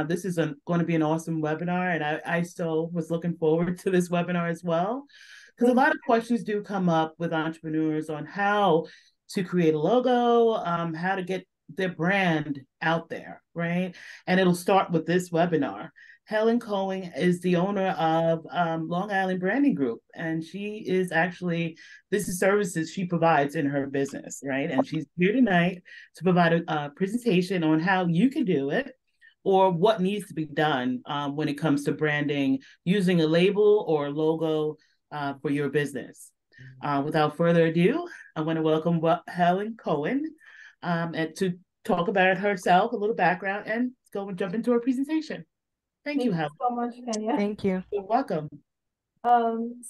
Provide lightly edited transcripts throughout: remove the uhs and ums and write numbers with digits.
This is going to be an awesome webinar, and I still was looking forward to this webinar as well, because a Thank lot of questions do come up with entrepreneurs on how to create a logo, how to get their brand out there, right? And it'll start with this webinar. Helen Cohen is the owner of Long Island Branding Group, and she is actually, this is services she provides in her business, right? And she's here tonight to provide a presentation on how you can do it or what needs to be done when it comes to branding using a label or a logo for your business. Without further ado, I want to welcome Helen Cohen and to talk about herself, a little background, and go and jump into her presentation. Thank you, you Helen. so much, Kenya. Thank you. You're welcome.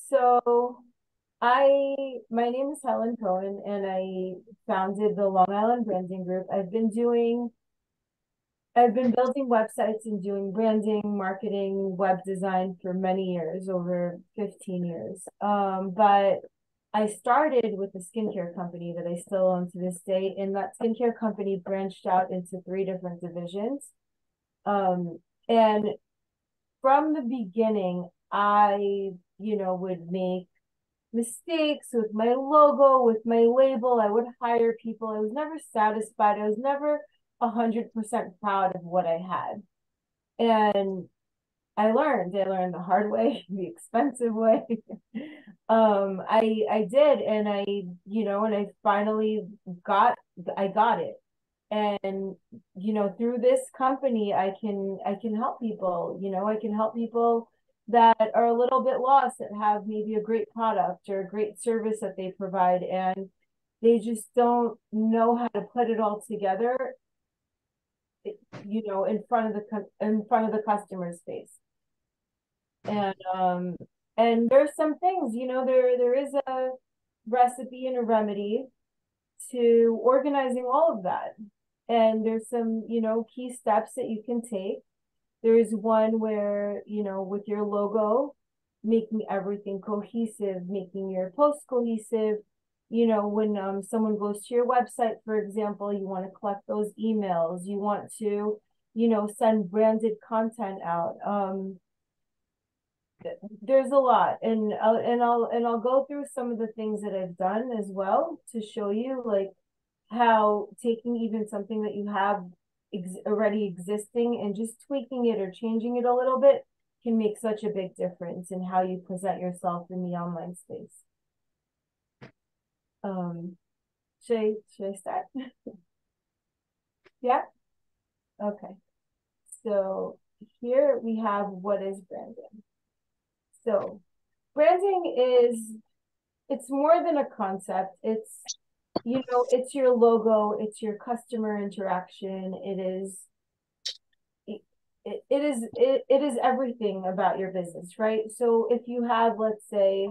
So my name is Helen Cohen, and I founded the Long Island Branding Group. I've been building websites and doing branding, marketing, web design for many years, over 15 years. But I started with a skincare company that I still own to this day, and that skincare company branched out into 3 different divisions. And from the beginning, I, would make mistakes with my logo, with my label. I would hire people. I was never satisfied. I was never 100% proud of what I had. And I learned the hard way, the expensive way. I did, and I finally I got it. And through this company, I can help people. I can help people that are a little bit lost, that have maybe a great product or a great service that they provide, and they just don't know how to put it all together, in front of the customer's face. And there's some things, there is a recipe and a remedy to organizing all of that. And there's some, key steps that you can take. There's one where, with your logo, making everything cohesive, making your post cohesive. When someone goes to your website, for example, you want to collect those emails. You want to, send branded content out. There's a lot, and I'll go through some of the things that I've done as well to show you, like, how taking even something that you have already existing and just tweaking it or changing it a little bit can make such a big difference in how you present yourself in the online space. Should I start? Yeah. Okay. So here we have what is branding. So branding it's more than a concept. It's your logo, it's your customer interaction. It is everything about your business, right? So if you have, let's say,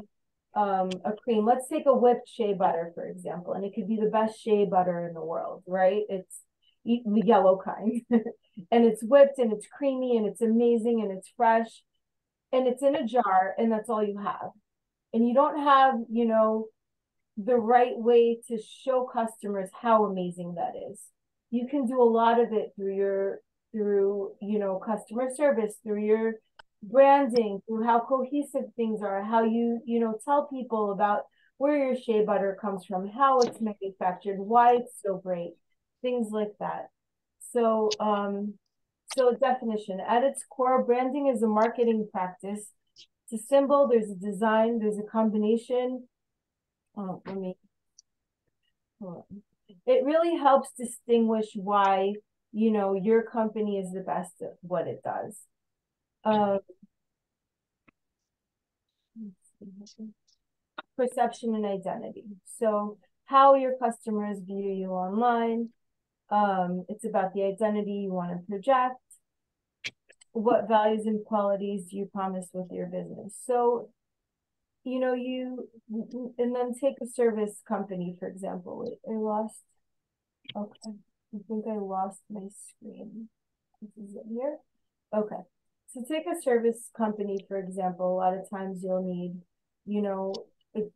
a cream, let's take a whipped shea butter, for example, and it could be the best shea butter in the world, right? It's the yellow kind, and it's whipped and it's creamy and it's amazing and it's fresh, and it's in a jar, and that's all you have. And you don't have, the right way to show customers how amazing that is. You can do a lot of it through customer service, through your branding, through how cohesive things are, how you tell people about where your shea butter comes from, how it's manufactured, why it's so great, things like that. So definition: at its core, branding is a marketing practice. It's a symbol, there's a design, there's a combination. Let me hold on. It really helps distinguish why your company is the best at what it does. Perception and identity. So how your customers view you online. It's about the identity you want to project. What values and qualities do you promise with your business? So, and then take a service company, for example. Wait, okay. I think I lost my screen. This is it here. Okay. So take a service company, for example. A lot of times you'll need,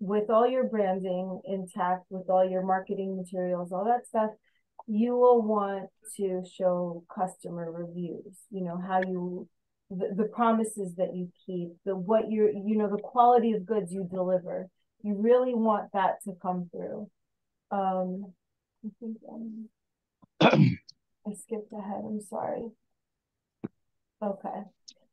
with all your branding intact, with all your marketing materials, all that stuff, you will want to show customer reviews, how the promises that you keep, what the quality of goods you deliver. You really want that to come through. I think I skipped ahead. I'm sorry. Okay.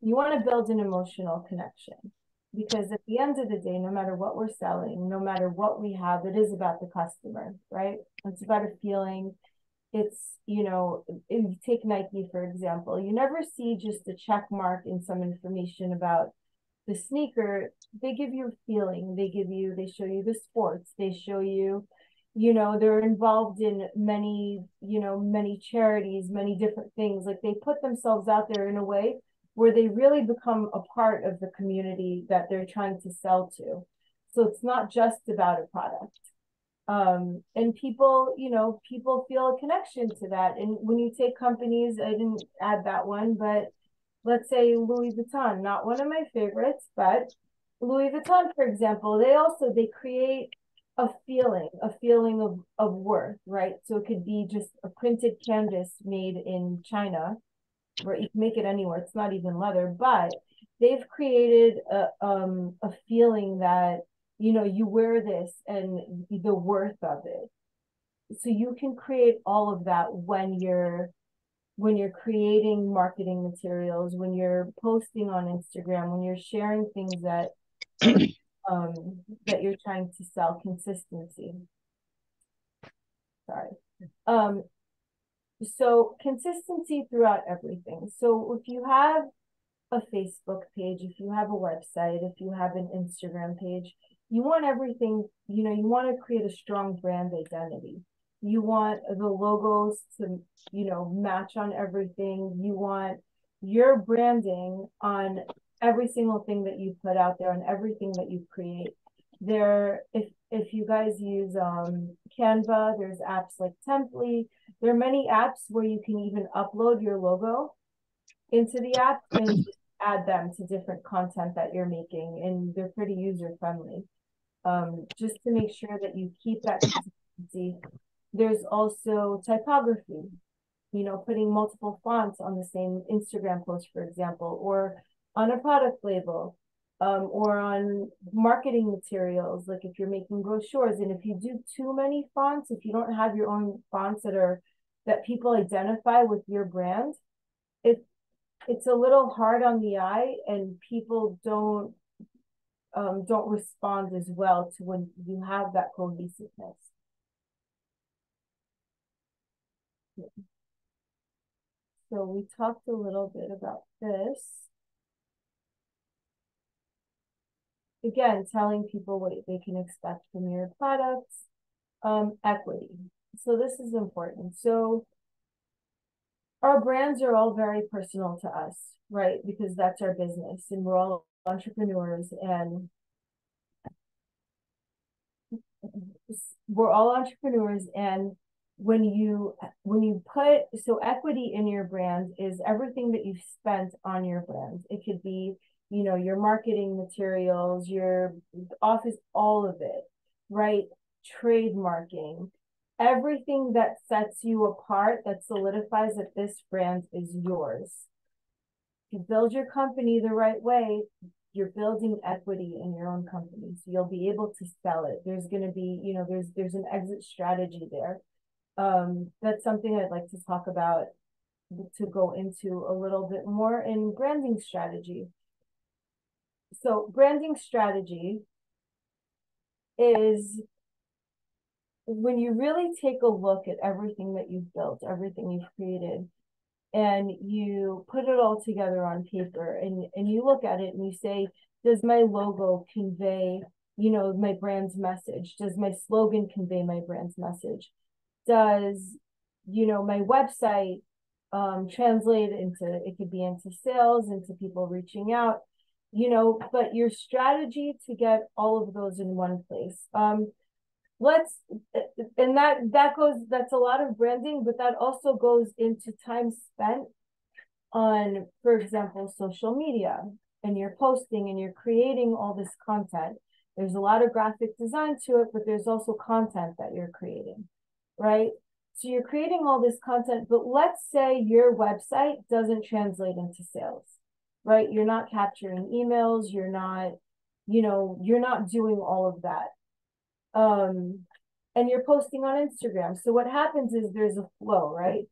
You want to build an emotional connection, because at the end of the day, no matter what we're selling, no matter what we have, it is about the customer, right? It's about a feeling. It's, if you take Nike, for example, you never see just a check mark in some information about the sneaker. They give you a feeling. They show you the sports. They show you, they're involved in many charities, many different things. Like, they put themselves out there in a way where they really become a part of the community that they're trying to sell to. So it's not just about a product. And people feel a connection to that. And when you take companies, I didn't add that one, but let's say Louis Vuitton, not one of my favorites, but Louis Vuitton, for example, they create a feeling of worth, right? So it could be just a printed canvas made in China, where you can make it anywhere. It's not even leather, but they've created a feeling that, you wear this and the worth of it. So you can create all of that when you're creating marketing materials, when you're posting on Instagram, when you're sharing things that that you're trying to sell. Consistency. Sorry. So consistency throughout everything. So if you have a Facebook page, if you have a website, if you have an Instagram page, you want everything, you want to create a strong brand identity. You want the logos to, match on everything. You want your branding on every single thing that you put out there, on everything that you create. If you guys use Canva, there's apps like Temply. There are many apps where you can even upload your logo into the app and just add them to different content that you're making, and they're pretty user friendly. Just to make sure that you keep that consistency. There's also typography, putting multiple fonts on the same Instagram post, for example, or on a product label, or on marketing materials, like if you're making brochures. And if you do too many fonts, if you don't have your own fonts that people identify with your brand, it's a little hard on the eye, and people don't respond as well to when you have that cohesiveness. So we talked a little bit about this. Again, telling people what they can expect from your products. Equity. So this is important. So our brands are all very personal to us, right? Because that's our business, and we're all entrepreneurs, and when you put, so equity in your brand is everything that you've spent on your brand. It could be, your marketing materials, your office, all of it, right? Trademarking, everything that sets you apart, that solidifies that this brand is yours. If you build your company the right way, you're building equity in your own company, so you'll be able to sell it. There's going to be, there's an exit strategy there. That's something I'd like to talk about, to go into a little bit more in branding strategy. So branding strategy is when you really take a look at everything that you've built, everything you've created, and you put it all together on paper, and you look at it and you say, does my logo convey, my brand's message? Does my slogan convey my brand's message? Does, my website translate into, it could be into sales, into people reaching out, but your strategy to get all of those in one place. And that's a lot of branding, but that also goes into time spent on, for example, social media, and you're posting and you're creating all this content. There's a lot of graphic design to it, but there's also content that you're creating, right? So you're creating all this content, but let's say your website doesn't translate into sales, right? You're not capturing emails, you're not, you're not doing all of that. And you're posting on Instagram. So what happens is there's a flow, right?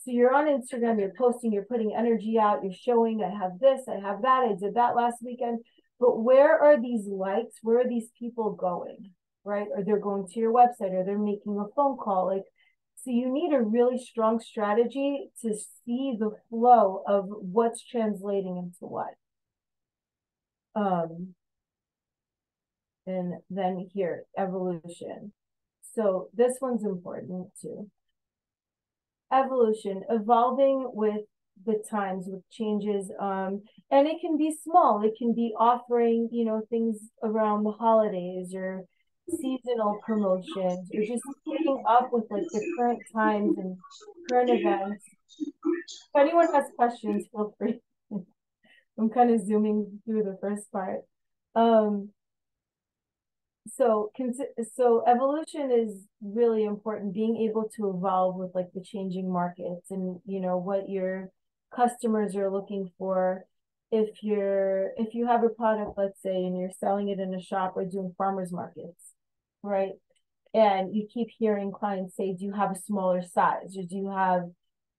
So you're on Instagram, you're posting, you're putting energy out, you're showing, I have this, I have that, I did that last weekend. But where are these likes? Where are these people going, right? Or they're going to your website, or they're making a phone call. Like, so you need a really strong strategy to see the flow of what's translating into what. And then here, evolution. So this one's important too. Evolution, evolving with the times, with changes. And it can be small. It can be offering, things around the holidays or seasonal promotions, or just keeping up with like the current times and current events. If anyone has questions, feel free. I'm kind of zooming through the first part. So evolution is really important, being able to evolve with like the changing markets and what your customers are looking for. If you have a product, let's say, and you're selling it in a shop or doing farmers markets, right? And you keep hearing clients say, do you have a smaller size, or do you have,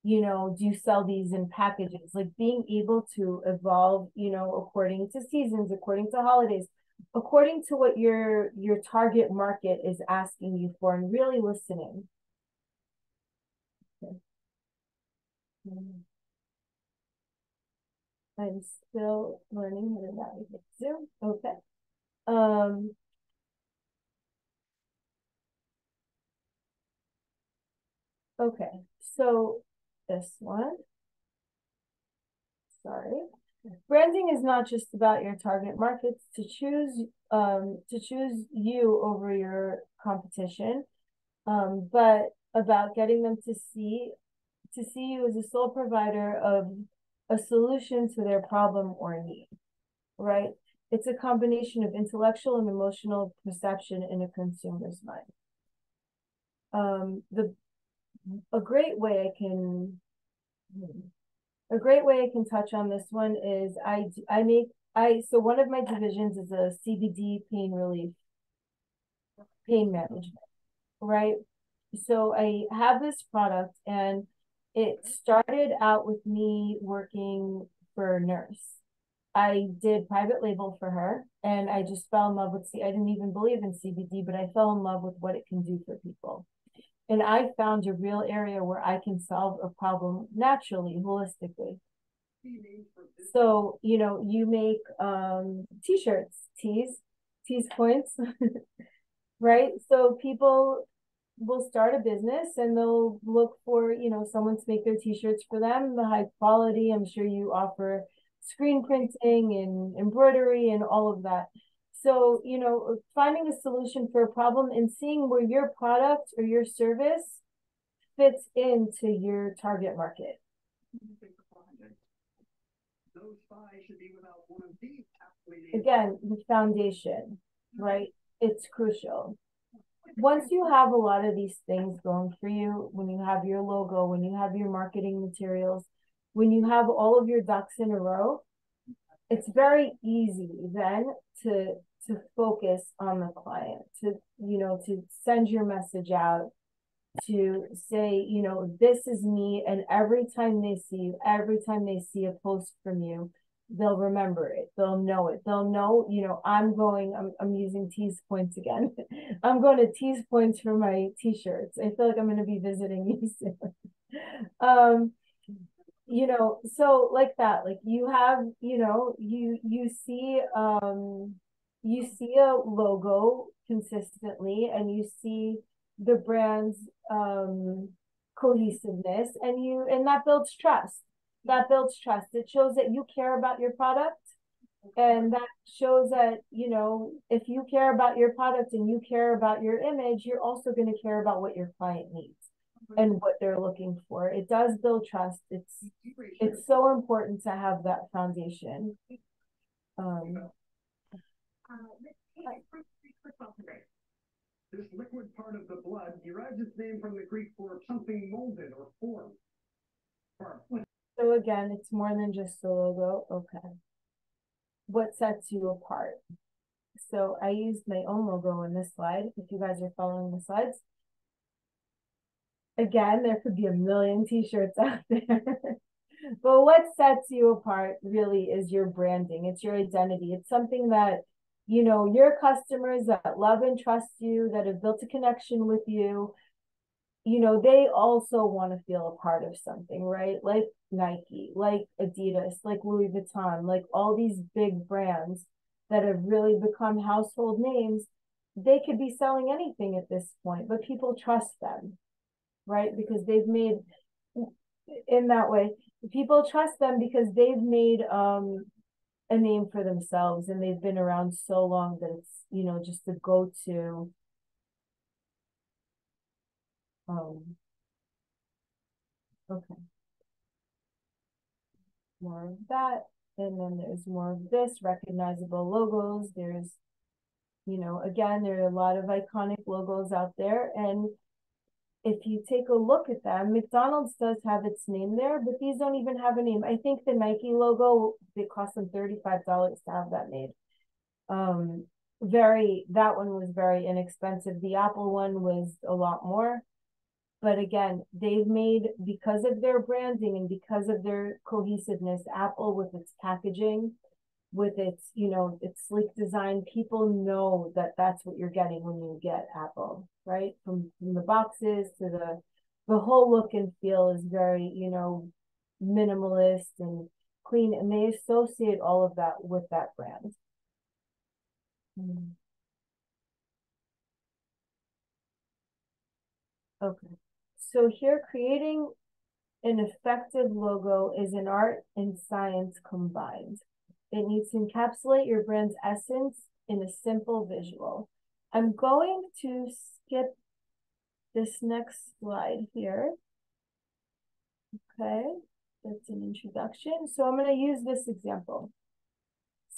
do you sell these in packages? Like being able to evolve, according to seasons, according to holidays, according to what your target market is asking you for, and really listening. Okay. I'm still learning how to navigate Zoom. Okay. Okay, so this one, sorry. Branding is not just about your target markets. To choose you over your competition, but about getting them to see you as a sole provider of a solution to their problem or need, right? It's a combination of intellectual and emotional perception in a consumer's mind. A great way I can touch on this one is so one of my divisions is a CBD pain relief, pain management, right? So I have this product, and it started out with me working for a nurse. I did private label for her, and I just fell in love with I didn't even believe in CBD, but I fell in love with what it can do for people. And I found a real area where I can solve a problem naturally, holistically. So, you make t-shirts, tees points, right? So people will start a business and they'll look for, someone to make their t-shirts for them, the high quality. I'm sure you offer screen printing and embroidery and all of that. So, finding a solution for a problem and seeing where your product or your service fits into your target market. Again, the foundation, right? It's crucial. Once you have a lot of these things going for you, when you have your logo, when you have your marketing materials, when you have all of your ducks in a row, it's very easy then to focus on the client, to send your message out, to say, this is me. And every time they see you, every time they see a post from you, they'll remember it. They'll know it. They'll know, I'm using Tees Points again. I'm going to Tees Points for my t-shirts. I feel like I'm going to be visiting you soon. So like that, like you have, you see a logo consistently, and you see the brand's cohesiveness, and that builds trust. It shows that you care about your product, and that shows that, if you care about your product and you care about your image, you're also going to care about what your client needs and what they're looking for. It does build trust. It's so important to have that foundation. This liquid part of the blood derives its name from the Greek for something molded or formed. So again, it's more than just the logo. Okay. What sets you apart? So I used my own logo in this slide, if you guys are following the slides. Again, there could be a million t-shirts out there. But what sets you apart really is your branding. It's your identity. It's something that, you know, your customers that love and trust you, that have built a connection with you, you know, they also want to feel a part of something, right? Like Nike, like Adidas, like Louis Vuitton, like all these big brands that have really become household names. They could be selling anything at this point, but people trust them, right? Because they've made, in that way, people trust them because they've made a name for themselves, and they've been around so long that it's, you know, just the go-to okay, more of that, and then there's more of this, recognizable logos. There's, you know, again, there are a lot of iconic logos out there, and if you take a look at them, McDonald's does have its name there, but these don't even have a name. I think the Nike logo, it cost them $35 to have that made. That one was very inexpensive. The Apple one was a lot more. But again, they've made, because of their branding and because of their cohesiveness, Apple with its packaging, with its, you know, its sleek design, people know that that's what you're getting when you get Apple, right? From the boxes to the whole look and feel is very, you know, minimalist and clean, and they associate all of that with that brand. Okay. So here, creating an effective logo is an art and science combined. It needs to encapsulate your brand's essence in a simple visual. I'm going to skip this next slide here. Okay, that's an introduction. So I'm going to use this example.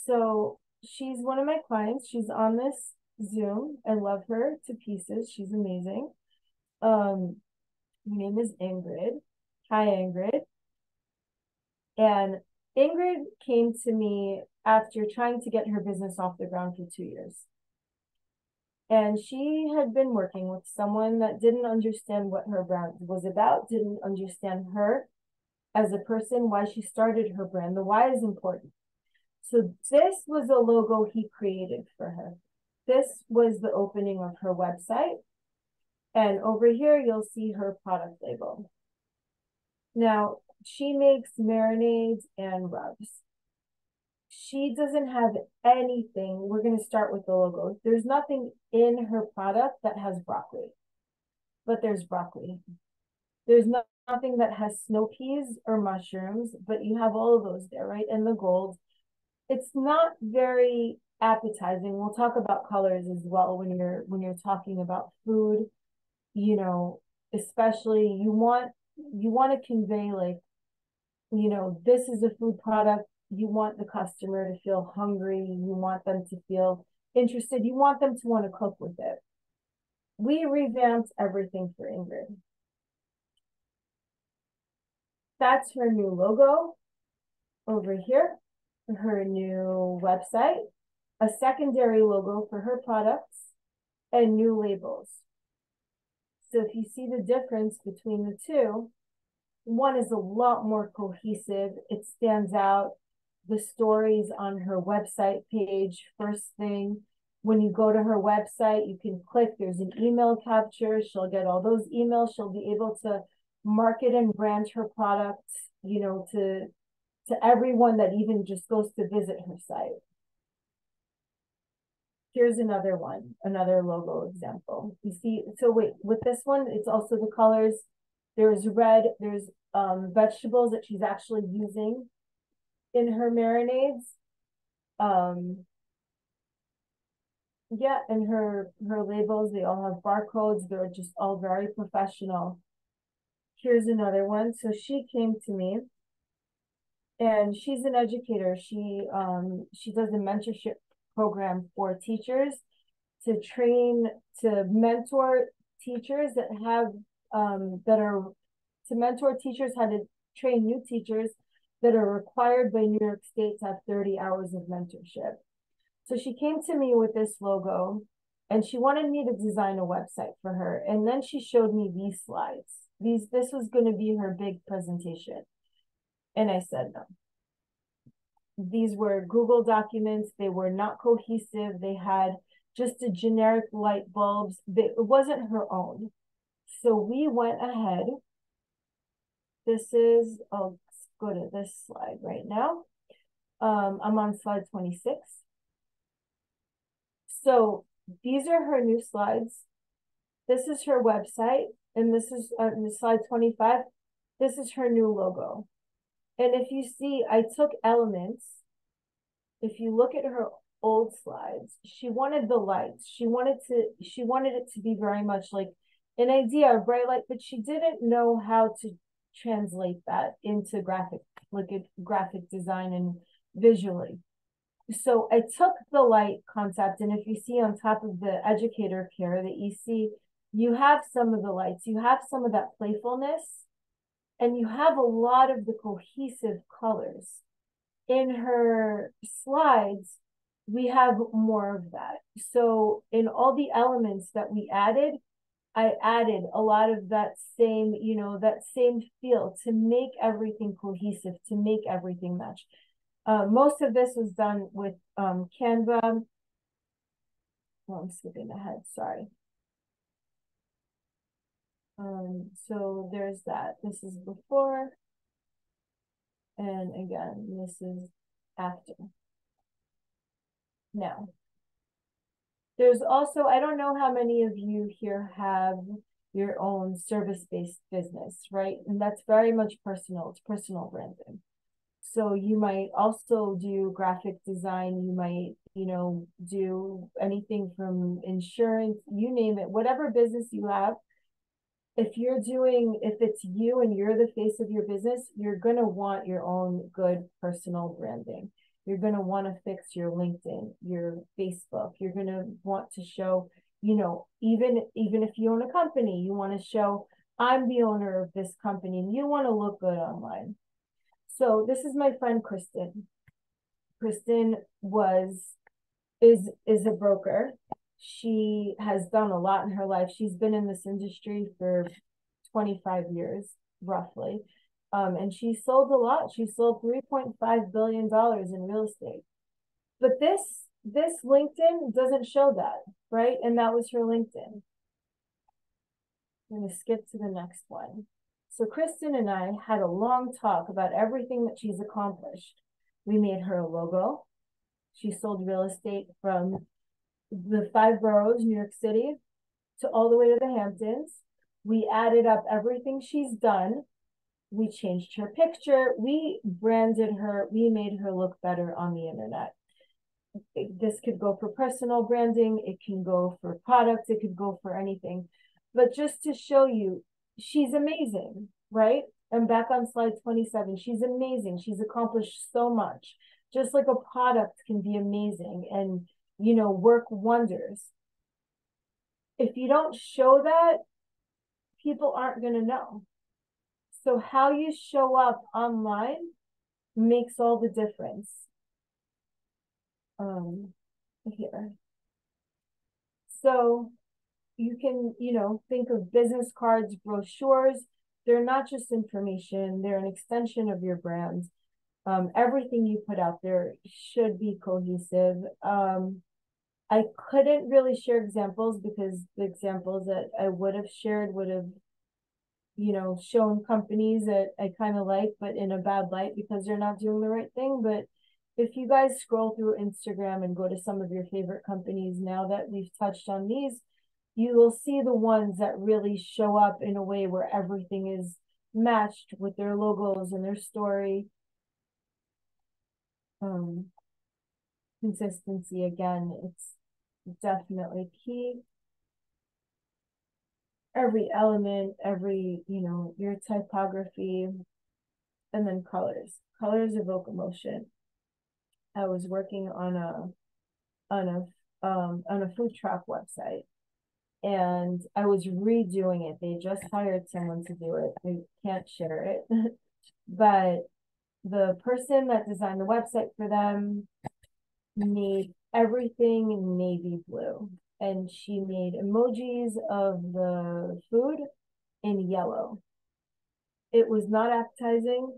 So she's one of my clients. She's on this Zoom. I love her to pieces. She's amazing. Her name is Ingrid. Hi, Ingrid. And Ingrid came to me after trying to get her business off the ground for 2 years. And she had been working with someone that didn't understand what her brand was about, didn't understand her as a person, why she started her brand. The why is important. So this was a logo he created for her. This was the opening of her website. And over here, you'll see her product label. Now, she makes marinades and rubs. She doesn't have anything. We're going to start with the logo. There's nothing in her product that has broccoli, but there's broccoli. There's nothing that has snow peas or mushrooms, but you have all of those there, right? And the gold. It's not very appetizing. We'll talk about colors as well when you're talking about food. You know, especially you want to convey, like, you know, this is a food product. You want the customer to feel hungry. You want them to feel interested. You want them to want to cook with it. We revamped everything for Ingrid. That's her new logo over here, her new website, a secondary logo for her products, and new labels. So if you see the difference between the two, one is a lot more cohesive. It stands out. The stories on her website page, first thing, when you go to her website, you can click, there's an email capture. She'll get all those emails. She'll be able to market and brand her products, you know, to everyone that even just goes to visit her site. Here's another one, another logo example. You see, so wait, with this one, it's also the colors. There's red, there's vegetables that she's actually using in her marinades. Yeah, and her labels, they all have barcodes. They're just all very professional. Here's another one. So she came to me, and she's an educator. She does a mentorship program for teachers to train, to mentor teachers that have to mentor teachers how to train new teachers that are required by New York State to have 30 hours of mentorship. So she came to me with this logo and she wanted me to design a website for her. And then she showed me these slides. This was going to be her big presentation. And I said no. These were Google documents. They were not cohesive. They had just a generic light bulbs. It wasn't her own. So we went ahead. I'll go to this slide right now. I'm on slide 26. So these are her new slides. This is her website. And this is slide 25. This is her new logo. And if you see, I took elements. If you look at her old slides, she wanted the lights. She wanted it to be very much like an idea of bright light, but she didn't know how to translate that into graphic design and visually. So I took the light concept, and if you see on top of the educator care that you see, you have some of the lights, you have some of that playfulness, and you have a lot of the cohesive colors. In her slides, we have more of that. So in all the elements that we added, I added a lot of that same, that same feel to make everything cohesive, to make everything match. Most of this was done with Canva. Oh, I'm skipping ahead, sorry. So there's that. This is before. And again, this is after. Now, there's also, I don't know how many of you here have your own service-based business, right? And that's very much personal. It's personal branding. So you might also do graphic design. You might, do anything from insurance, you name it, whatever business you have. If it's you and you're the face of your business, you're going to want your own good personal branding. You're going to want to fix your LinkedIn, your Facebook. You're going to want to show, even if you own a company, you want to show, I'm the owner of this company, and you want to look good online. So this is my friend, Kristen. Kristen is a broker. She has done a lot in her life. She's been in this industry for 25 years, roughly. And she sold a lot. She sold $3.5 billion in real estate. But this LinkedIn doesn't show that, right? And that was her LinkedIn. I'm going to skip to the next one. So Kristen and I had a long talk about everything that she's accomplished. We made her a logo. She sold real estate from the 5 boroughs, New York City, to all the way to the Hamptons. We added up everything she's done. We changed her picture. We branded her. We made her look better on the internet. This could go for personal branding. It can go for products. It could go for anything. But just to show you, she's amazing, right? I'm back on slide 27. She's amazing. She's accomplished so much. Just like a product can be amazing and, work wonders. If you don't show that, people aren't going to know. So how you show up online makes all the difference. Here. So you can, think of business cards, brochures. They're not just information. They're an extension of your brand. Everything you put out there should be cohesive. I couldn't really share examples because the examples that I would have shared would have, shown companies that I kind of like, but in a bad light because they're not doing the right thing. But if you guys scroll through Instagram and go to some of your favorite companies now that we've touched on these, you will see the ones that really show up in a way where everything is matched with their logos and their story. Consistency, again, it's definitely key. Every element, your typography, and then colors. Colors evoke emotion. I was working on a on a food truck website, and I was redoing it. They just hired someone to do it. I can't share it, but the person that designed the website for them made everything navy blue, and she made emojis of the food in yellow. It was not appetizing,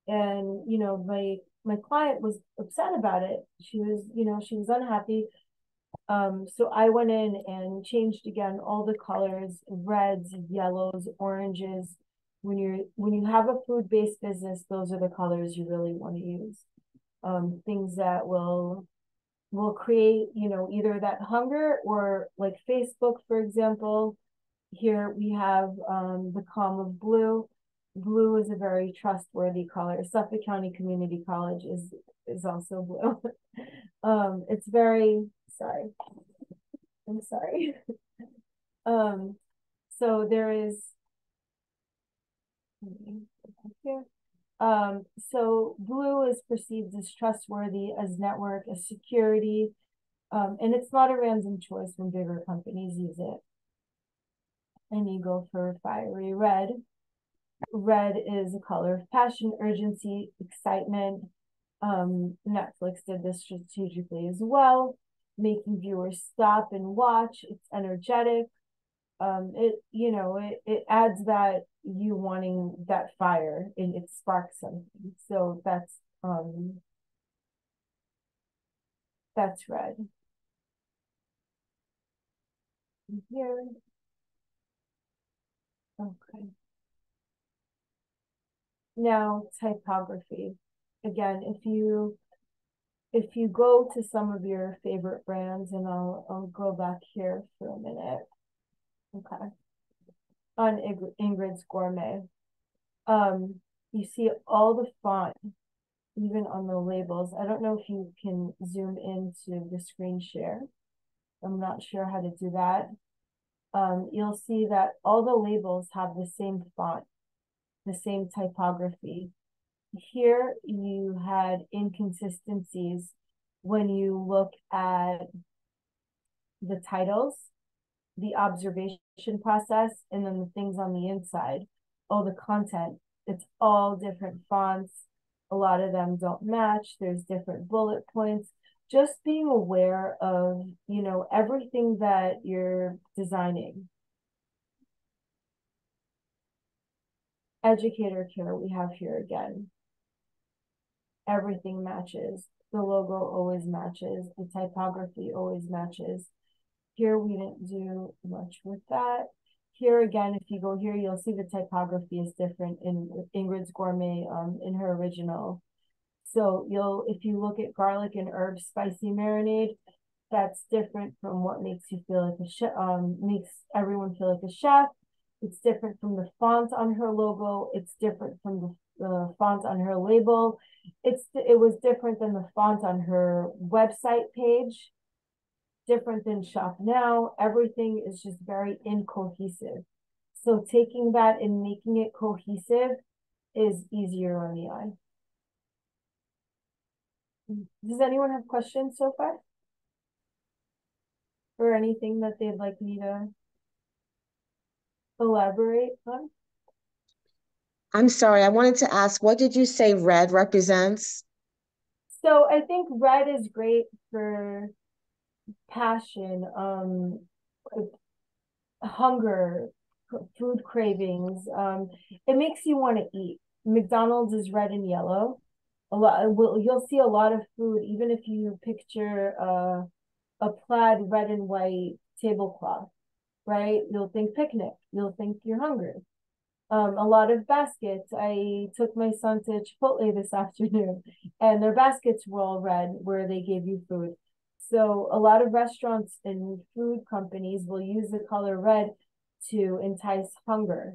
and my client was upset about it. She was unhappy. So I went in and changed again all the colors: reds, yellows, oranges. When you have a food-based business, those are the colors you really want to use. Things that will create, either that hunger, or like Facebook, for example. Here we have the calm of blue. Blue is a very trustworthy color. Suffolk County Community College is also blue. It's very, sorry. I'm sorry. So there is here. So blue is perceived as trustworthy, as network, as security, and it's not a random choice when bigger companies use it. And you go for fiery red. Red is a color of passion, urgency, excitement. Netflix did this strategically as well, making viewers stop and watch. It's energetic. It adds that you wanting that fire, and it sparks something. So that's red. Here. Okay. Now, typography. Again, if you go to some of your favorite brands, and I'll go back here for a minute. Okay. On Ingrid's Gourmet, you see all the font, even on the labels. I don't know if you can zoom into the screen share. I'm not sure how to do that. You'll see that all the labels have the same font, the same typography. Here you had inconsistencies when you look at the titles, the observation process, and then the things on the inside. Oh, the content, it's all different fonts. A lot of them don't match. There's different bullet points. Just being aware of, everything that you're designing. Educator care we have here again. Everything matches. The logo always matches. The typography always matches. Here we didn't do much with that. Here again, if you go here, you'll see the typography is different in Ingrid's Gourmet, in her original. So if you look at garlic and herb spicy marinade, that's different from what makes you feel like a chef, makes everyone feel like a chef. It's different from the font on her logo. It's different from the font on her label. It was different than the font on her website page. Different than Shop Now. Everything is just very incohesive. So taking that and making it cohesive is easier on the eye. Does anyone have questions so far? Or anything that they'd like me to elaborate on? I'm sorry, I wanted to ask, what did you say red represents? So I think red is great for passion, hunger, food cravings. It makes you want to eat. McDonald's is red and yellow. You'll see a lot of food, even if you picture a plaid red and white tablecloth, right? You'll think picnic. You'll think you're hungry. A lot of baskets. I took my son to Chipotle this afternoon, and their baskets were all red where they gave you food. So a lot of restaurants and food companies will use the color red to entice hunger.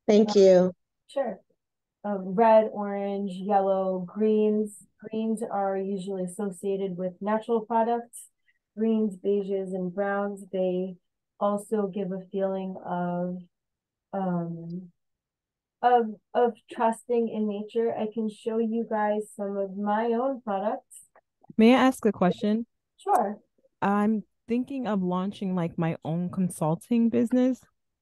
Thank you. Sure. Red, orange, yellow, greens. Greens are usually associated with natural products. Greens, beiges, and browns, they also give a feeling of trusting in nature. I can show you guys some of my own products. May I ask a question? Sure. I'm thinking of launching like my own consulting business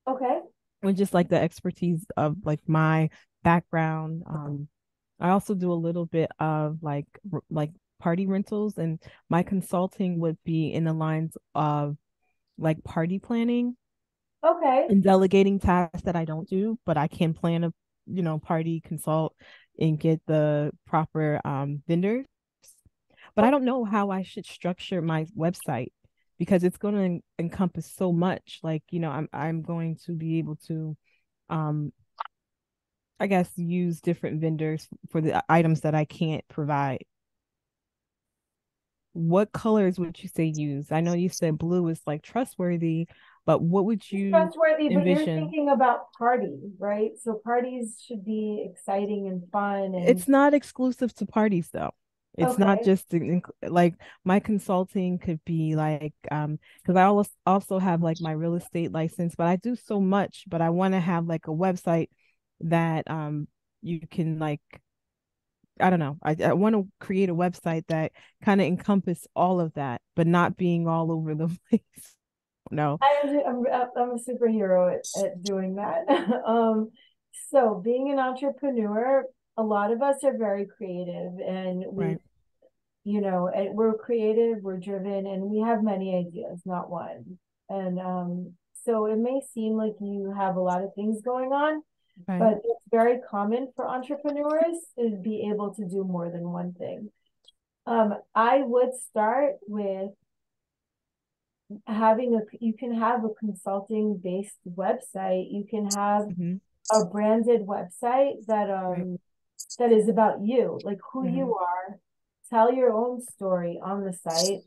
Okay. with just like the expertise of like my background. I also do a little bit of like party rentals, and my consulting would be in the lines of like party planning Okay. and delegating tasks that I don't do, but I can plan a party, consult, and get the proper vendors. But I don't know how I should structure my website because it's going to encompass so much. Like, I'm going to be able to um I guess use different vendors for the items that I can't provide. What colors would you say use? I know you said blue is like trustworthy, but what would It's you trustworthy, but you're envision? thinking about parties, right? So parties should be exciting and fun and It's not exclusive to parties though. It's not okay. just like my consulting could be like because I also have like my real estate license, but I do so much, but I want to have like a website that you can like I don't know. I want to create a website that kind of encompass all of that, but not being all over the place. No. I'm a superhero at doing that. So being an entrepreneur, a lot of us are very creative and Right. we're creative, we're driven, and we have many ideas, not one. And so it may seem like you have a lot of things going on, Right. but it's very common for entrepreneurs to be able to do more than one thing. I would start with you can have a consulting based website. You can have Hmm. a branded website Right. that is about you, like who Hmm. you are. Tell your own story on the site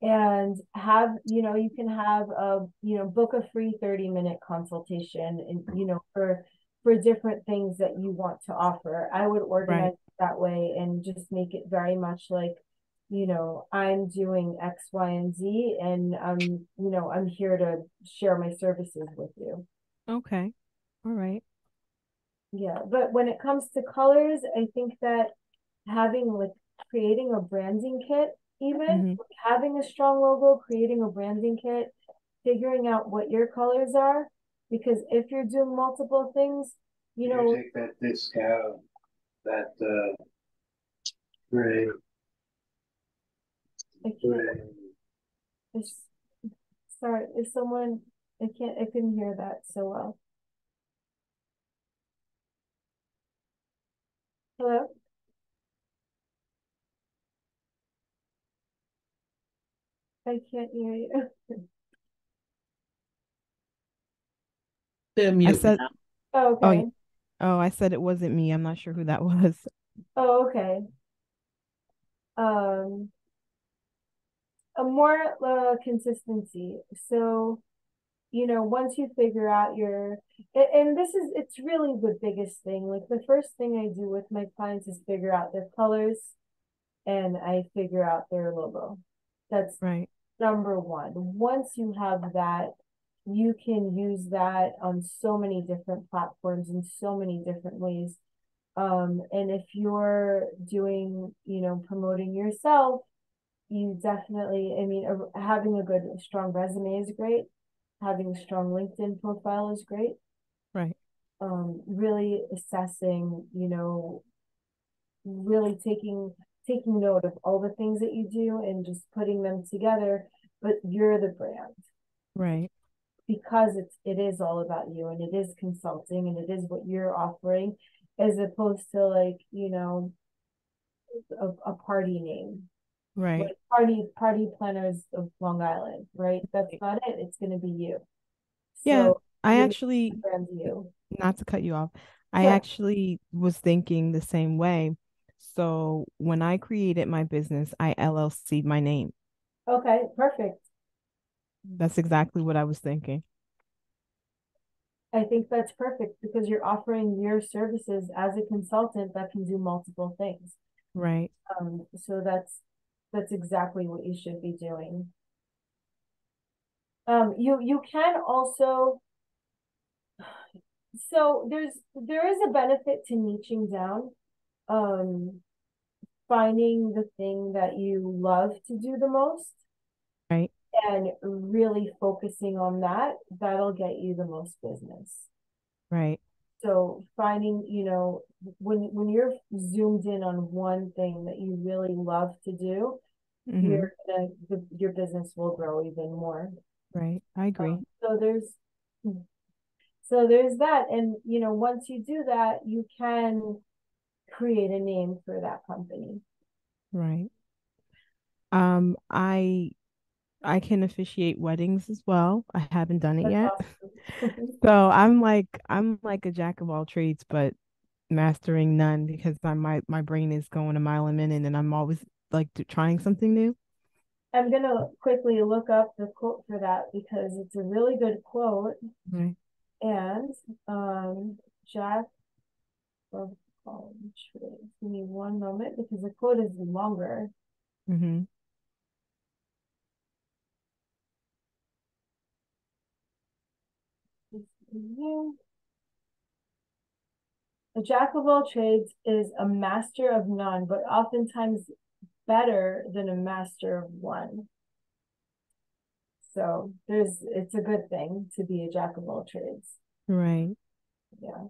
and you can have book a free 30-minute consultation and for different things that you want to offer. I would organize Right. it that way and just make it very much like, I'm doing X, Y, and Z, and I'm here to share my services with you. Okay. All right. Yeah, but when it comes to colors, I think that having like creating a branding kit, even Hmm. having a strong logo, creating a branding kit, figuring out what your colors are, because if you're doing multiple things, you You know, take that disc out, that gray, I can't, gray. it's, sorry, if someone, I couldn't hear that so well. Hello? I can't hear you. They're I mute said, now. Oh, oh, yeah. okay. Oh, I said it wasn't me. I'm not sure who that was. Oh, okay. Um, a more consistency. So, once you figure out and it's really the biggest thing. Like the first thing I do with my clients is figure out their colors and I figure out their logo. That's Right. number one. Once you have that, you can use that on so many different platforms in so many different ways. And if you're doing, promoting yourself, you definitely, I mean, having a good, strong resume is great. Having a strong LinkedIn profile is great. Right. Really assessing, really taking note of all the things that you do and just putting them together. But you're the brand Right. because it is all about you and it is consulting and it is what you're offering, as opposed to like, a party name. Right. Like party planners of Long Island, right? That's not it. It's gonna be you. Yeah. So I you're actually, brand you. not to cut you off, I Sure. actually was thinking the same way. So when I created my business, I LLC my name. Okay, perfect. That's exactly what I was thinking. I think that's perfect because you're offering your services as a consultant that can do multiple things. Right. So that's exactly what you should be doing. You can also there is a benefit to niching down. Um, finding the thing that you love to do the most Right. and really focusing on that, that'll get you the most business. Right. So finding, when you're zoomed in on one thing that you really love to do, Mm-hmm. your business will grow even more. Right. I agree. So there's that. And once you do that, you can create a name for that company. Right. I can officiate weddings as well. I haven't done it That's yet. awesome. So I'm like a jack of all trades, but mastering none because my brain is going a mile a minute and I'm always like trying something new. I'm gonna quickly look up the quote for that because it's a really good quote. Right. And Jack of all trades. Give me one moment because the quote is longer. Mm-hmm. A jack of all trades is a master of none, but oftentimes better than a master of one. So it's a good thing to be a jack of all trades. Right. Yeah.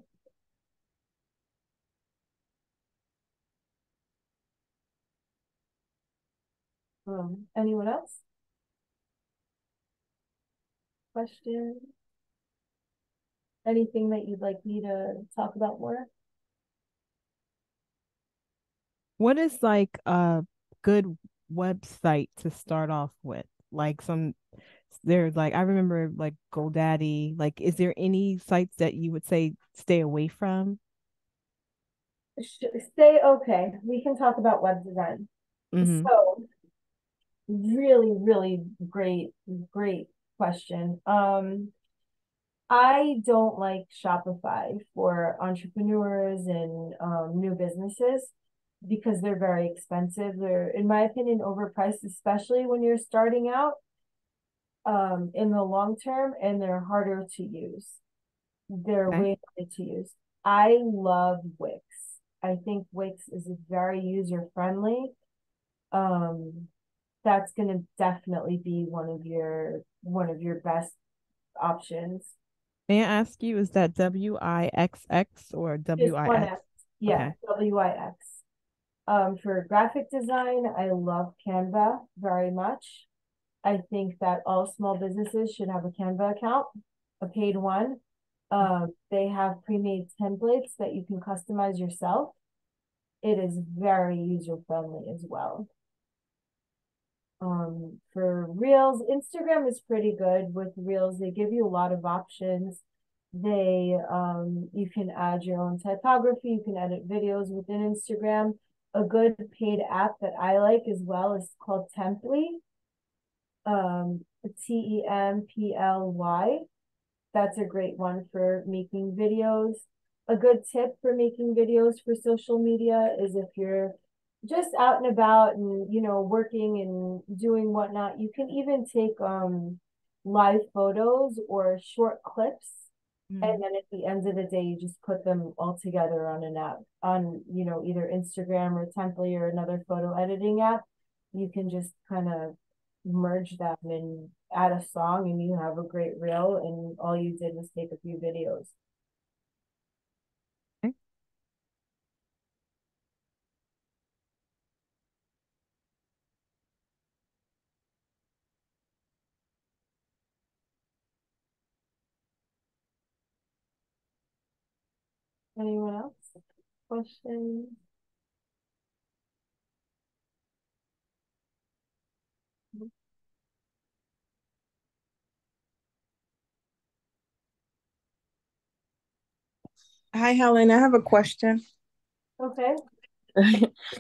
Anyone else? Question? Anything that you'd like me to talk about more? What is like a good website to start off with? Like there's like I remember like GoDaddy. Like, is there any sites that you would say stay away from? Stay okay. We can talk about web design. Mm-hmm. So really, really great question. I don't like Shopify for entrepreneurs and new businesses because they're very expensive. They're, in my opinion, overpriced, especially when you're starting out in the long term, and they're harder to use. They're Okay. way harder to use. I love Wix. I think Wix is very user friendly. Um, that's going to definitely be one of your best options. May I ask you, is that Wixx or Just one WIX? X. Yeah, Okay. Wix. For graphic design, I love Canva very much. I think that all small businesses should have a Canva account, a paid one. They have pre-made templates that you can customize yourself. It is very user friendly as well. For Reels, Instagram is pretty good with Reels. They give you a lot of options. You can add your own typography, you can edit videos within Instagram. A good paid app that I like as well is called Temply, Temply. That's a great one for making videos. A good tip for making videos for social media is if you're just out and about and working and doing whatnot, you can even take live photos or short clips, and Mhm. then at the end of the day you just put them all together on an app, on either Instagram or Temply or another photo editing app. You can just kind of merge them and add a song and you have a great reel, and all you did was take a few videos. Okay. Anyone else? Questions? Hi, Helen. I have a question. Okay.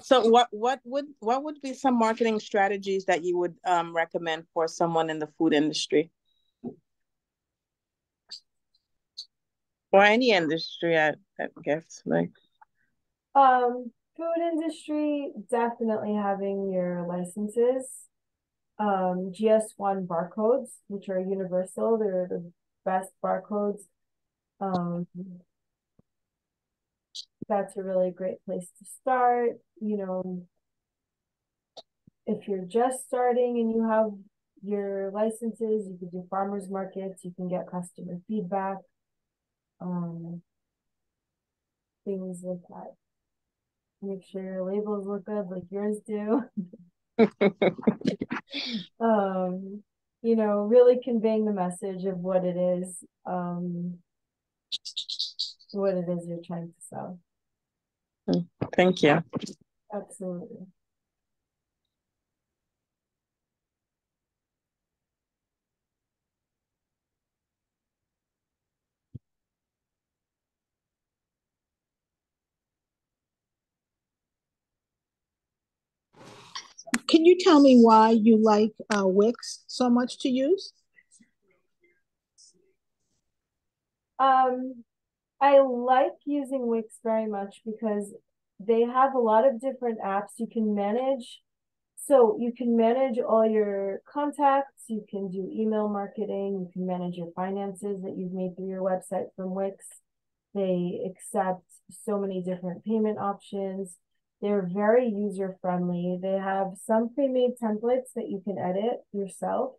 So what would be some marketing strategies that you would recommend for someone in the food industry or any industry, I guess, like. Food industry, definitely having your licenses. GS1 barcodes, which are universal. They're the best barcodes. Um, that's a really great place to start. if you're just starting and you have your licenses, you can do farmers markets, you can get customer feedback, things like that. Make sure your labels look good like yours do. You know, really conveying the message of what it is you're trying to sell. Thank you. Absolutely. Can you tell me why you like Wix so much to use? I like using Wix very much because they have a lot of different apps you can manage. So you can manage all your contacts, you can do email marketing, you can manage your finances that you've made through your website from Wix. They accept so many different payment options. They're very user friendly. They have some pre-made templates that you can edit yourself.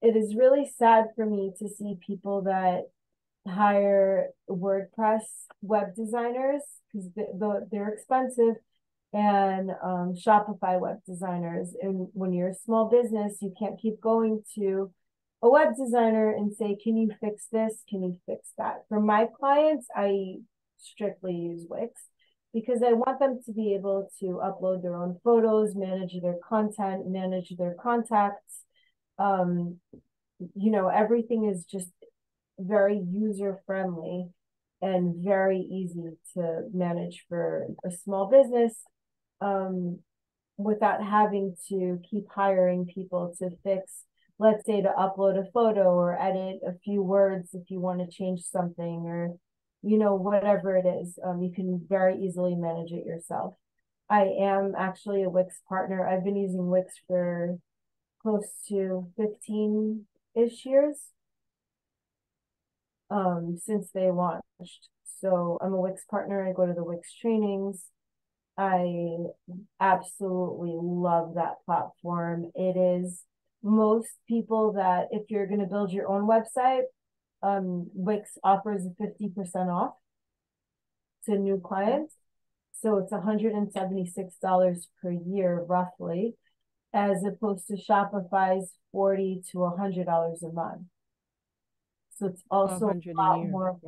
It is really sad for me to see people that hire WordPress web designers because they're expensive, and Shopify web designers. And when you're a small business, you can't keep going to a web designer and say, can you fix this? Can you fix that? For my clients, I strictly use Wix because I want them to be able to upload their own photos, manage their content, manage their contacts. You know, everything is just very user friendly and very easy to manage for a small business, without having to keep hiring people to fix, let's say, to upload a photo or edit a few words if you want to change something, or you know, whatever it is. You can very easily manage it yourself. I am actually a Wix partner. I've been using Wix for close to 15-ish years, since they launched. So I'm a Wix partner. I go to the Wix trainings. I absolutely love that platform. It is most people that if you're going to build your own website, Wix offers 50% off to new clients. So it's $176 per year, roughly, as opposed to Shopify's $40 to $100 a month. So it's also a lot more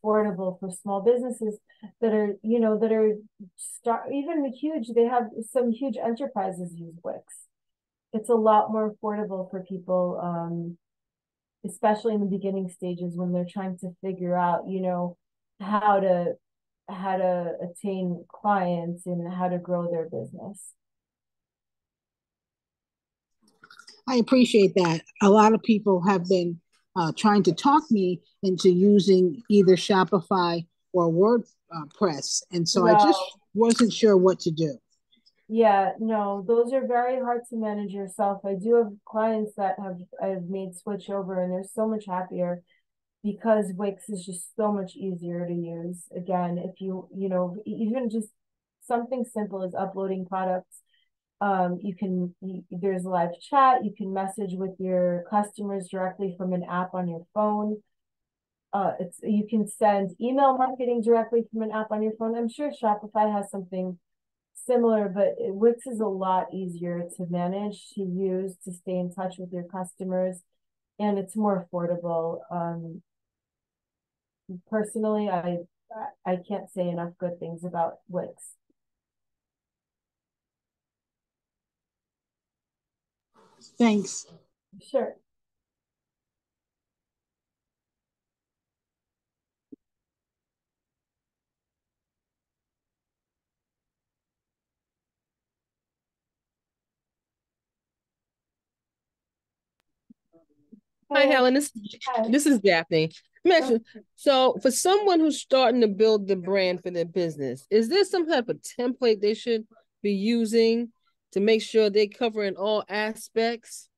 affordable for small businesses that are, you know, that are even huge. They have some huge enterprises use Wix. It's a lot more affordable for people, especially in the beginning stages when they're trying to figure out, you know, how to attain clients and how to grow their business. I appreciate that. A lot of people have been trying to talk me into using either Shopify or WordPress. And so I just wasn't sure what to do. Yeah, no, those are very hard to manage yourself. I do have clients that I've made switch over and they're so much happier because Wix is just so much easier to use. Again, if you know, even just something simple as uploading products, there's live chat, you can message with your customers directly from an app on your phone. You can send email marketing directly from an app on your phone. I'm sure Shopify has something similar, but Wix is a lot easier to manage, to use, to stay in touch with your customers, and it's more affordable. Personally, I can't say enough good things about Wix. Thanks. Sure. Hi, Helen. This is Daphne. So for someone who's starting to build the brand for their business, is there some type of template they should be using to make sure they're covering all aspects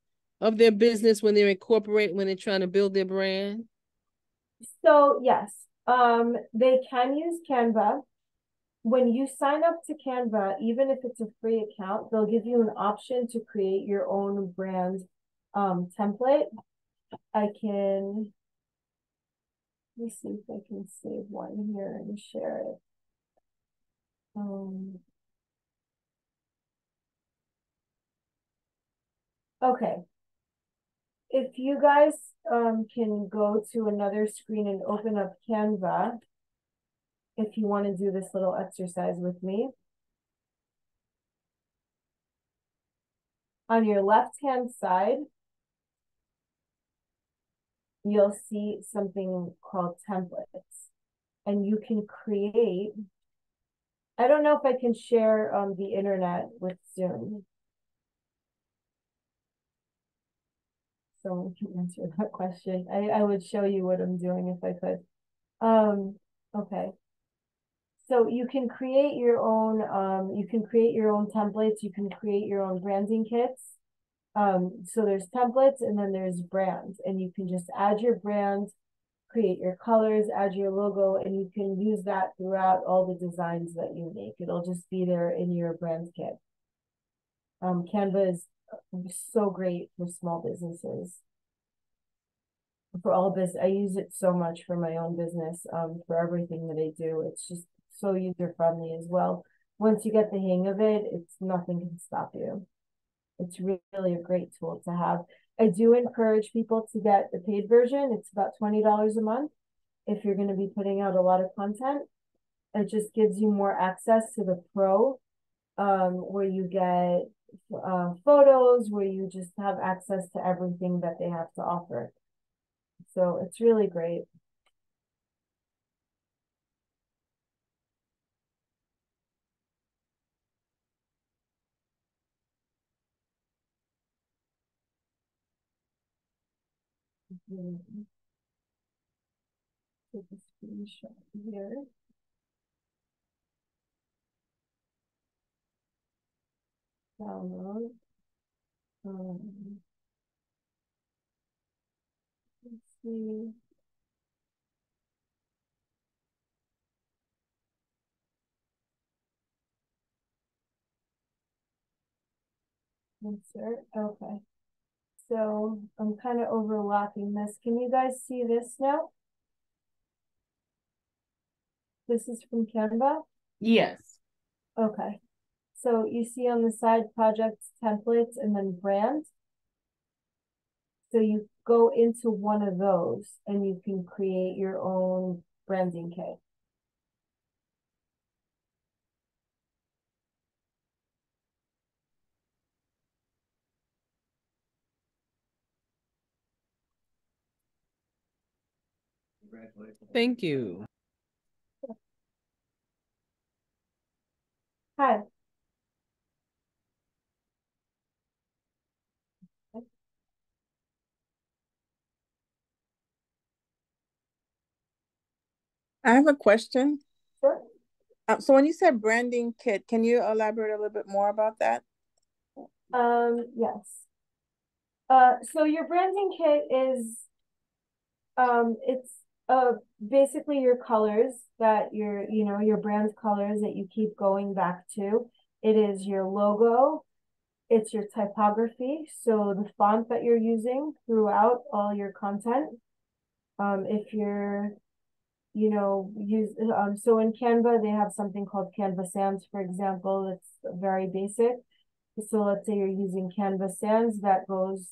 of their business when they're trying to build their brand? So yes, they can use Canva. when you sign up to Canva, even if it's a free account, they'll give you an option to create your own brand template. Let me see if I can save one here and share it. Okay. If you guys can go to another screen and open up Canva, if you want to do this little exercise with me. On your left-hand side, you'll see something called templates. And you can create, I don't know if I can share the internet with Zoom. Someone can answer that question. I would show you what I'm doing if I could. Okay. So you can create your own templates, you can create your own branding kits. So there's templates and then there's brands, and you can just add your brand, create your colors, add your logo, and you can use that throughout all the designs that you make. It'll just be there in your brand kit. Canva is so great for small businesses. For all business, I use it so much for my own business, for everything that I do. It's just so user-friendly as well. Once you get the hang of it, nothing can stop you. It's really a great tool to have. I do encourage people to get the paid version. It's about $20 a month if you're going to be putting out a lot of content. It just gives you more access to the pro, where you get photos, where you just have access to everything that they have to offer. So it's really great. Take a screenshot here. Download. Let's see. Insert. Okay. So I'm kind of overlapping this. Can you guys see this now? This is from Canva? Yes. Okay. So you see on the side projects, templates, and then brand. So you go into one of those and you can create your own branding kit. Congratulations. Thank you. Hi. I have a question. Sure. So when you said branding kit, can you elaborate a little bit more about that? Yes. So your branding kit is, it's basically your colors that your brand colors that you keep going back to. It is your logo, it's your typography, so the font that you're using throughout all your content. If you're, so in Canva, they have something called Canva Sans, for example. It's very basic. So let's say you're using Canva Sans, that goes,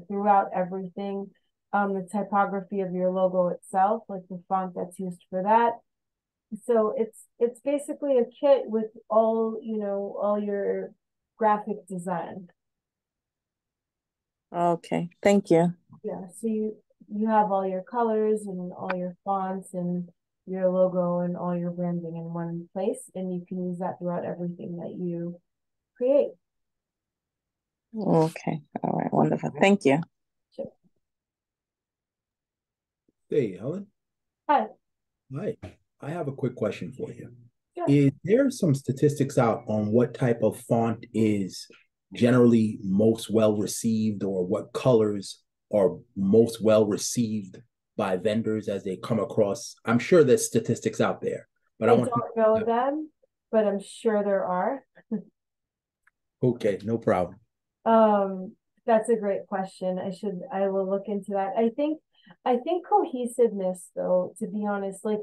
throughout everything. The typography of your logo itself, like the font that's used for that. So it's basically a kit with all your graphic design. Okay, thank you. Yeah, so you have all your colors and all your fonts and your logo and all your branding in one place, and you can use that throughout everything that you create. Okay, all right, wonderful. Thank you. Sure. Hey, Helen. Hi. Hi. I have a quick question for you. Sure. Is there some statistics out on what type of font is generally most well received, or what colors are most well received by vendors as they come across? I'm sure there's statistics out there, but I don't know them. but I'm sure there are. Okay, no problem. That's a great question. I will look into that. I think cohesiveness though, to be honest, like,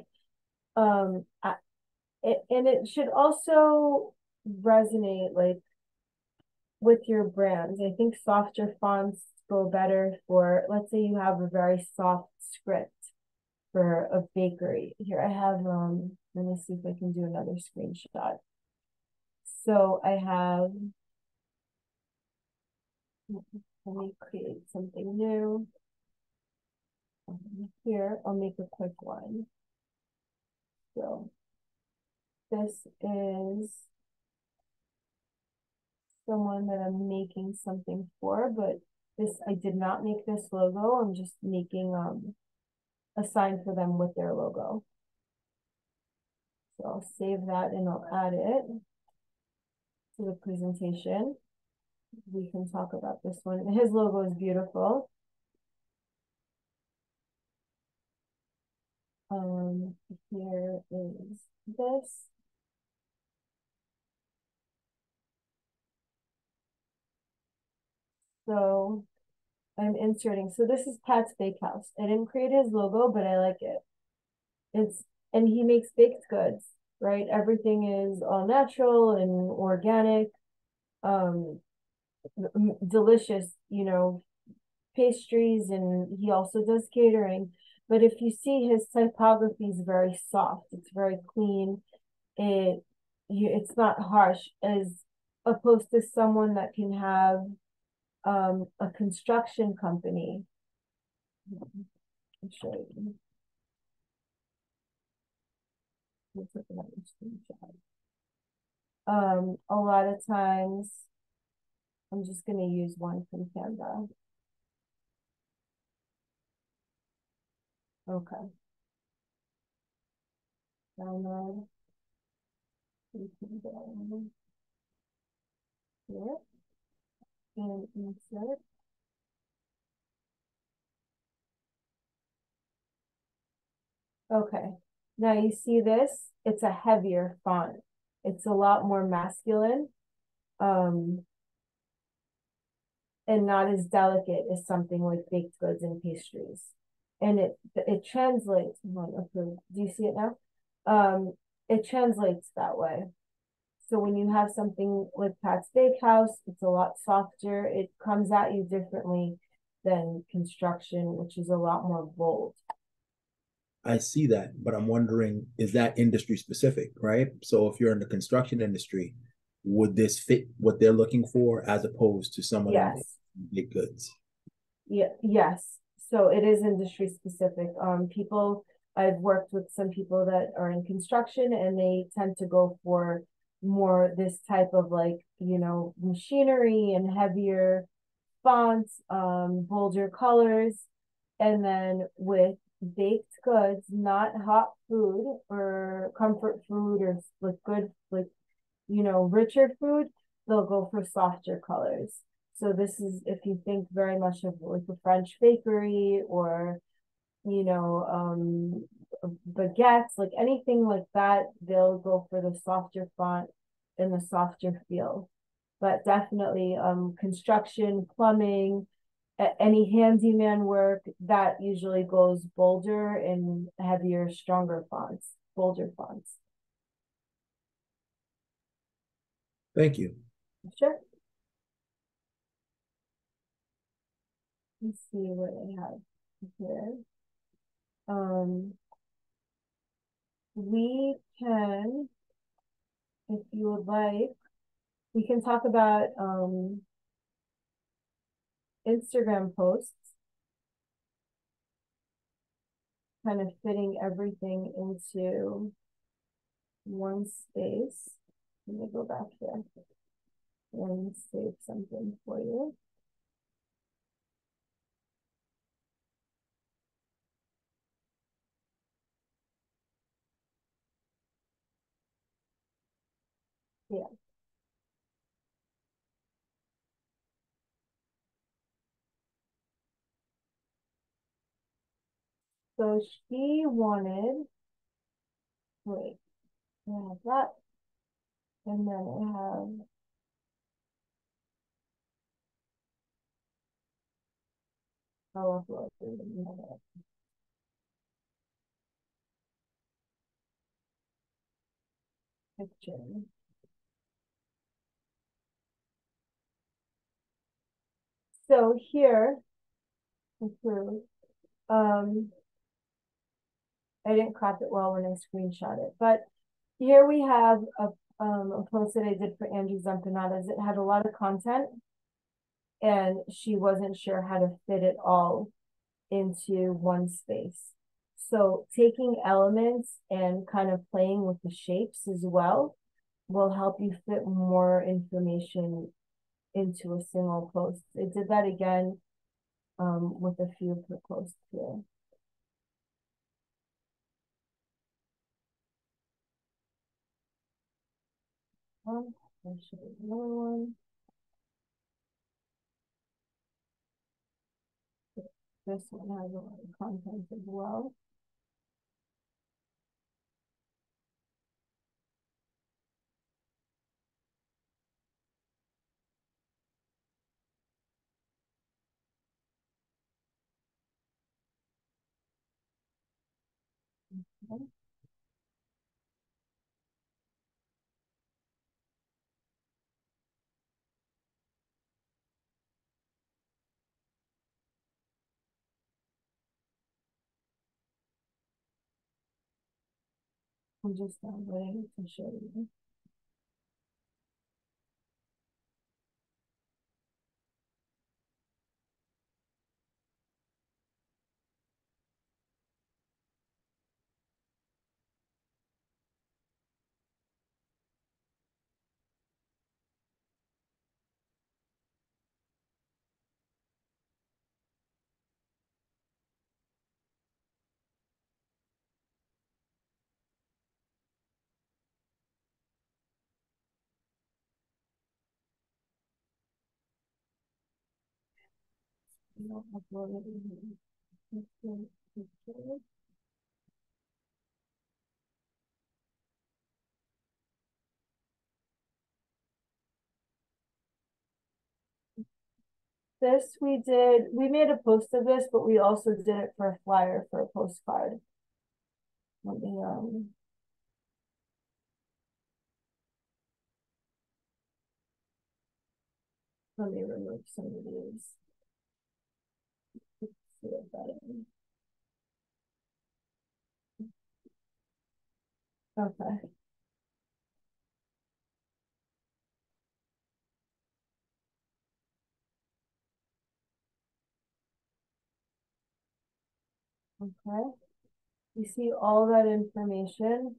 and it should also resonate like with your brands. I think softer fonts go better for, let's say you have a very soft script for a bakery. Here I have, let me see if I can do another screenshot. So I have, let me create something new. Here, I'll make a quick one. So this is someone that I'm making something for, but this, I did not make this logo. I'm just making a sign for them with their logo. So I'll save that and I'll add it to the presentation. We can talk about this one. His logo is beautiful. Here is this. So I'm inserting. So this is Pat's Bakehouse. I didn't create his logo, but I like it. And he makes baked goods, right? Everything is all natural and organic, delicious, you know, pastries, and he also does catering. But if you see, his typography is very soft. It's very clean. It's not harsh, as opposed to someone that can have a construction company. I'll show you. A lot of times, I'm just going to use one from Canva. Okay. Download. We can go here and insert. Okay. Now you see this, it's a heavier font. It's a lot more masculine, and not as delicate as something like baked goods and pastries. And it translates. Do you see it now? It translates that way. So when you have something like Pat's Bakehouse, it's a lot softer. It comes at you differently than construction, which is a lot more bold. I see that, but I'm wondering, is that industry specific, right? So if you're in the construction industry, would this fit what they're looking for as opposed to someone in big goods? Yeah, yes. So it is industry specific. I've worked with some people that are in construction, and they tend to go for more this type of, like, you know, machinery and heavier fonts, bolder colors. And then with baked goods, not hot food or comfort food or like good, like, you know, richer food, they'll go for softer colors. So this is, if you think very much of like a French bakery, or, you know, baguettes, like anything like that, they'll go for the softer font and the softer feel. But definitely construction, plumbing, any handyman work, that usually goes bolder and heavier, stronger fonts, bolder fonts. Thank you. Sure. Let's see what I have here. We can, if you would like, we can talk about Instagram posts, kind of fitting everything into one space. Let me go back here and save something for you. Yeah. So she wanted, wait, I have that. And then I have upload picture. So here, I didn't crop it well when I screenshot it, but here we have a post that I did for Angie Zampanadas. It had a lot of content, and she wasn't sure how to fit it all into one space. So taking elements and kind of playing with the shapes as well will help you fit more information into a single post. I did that again with a few per post here. There should be another one. This one has a lot of content as well. Okay. I'm just downloading it to show you. I'll upload it in here. This we made a post of this, but we also did it for a flyer for a postcard. Let me remove some of these. Let's see what that is. Okay. Okay. You see all that information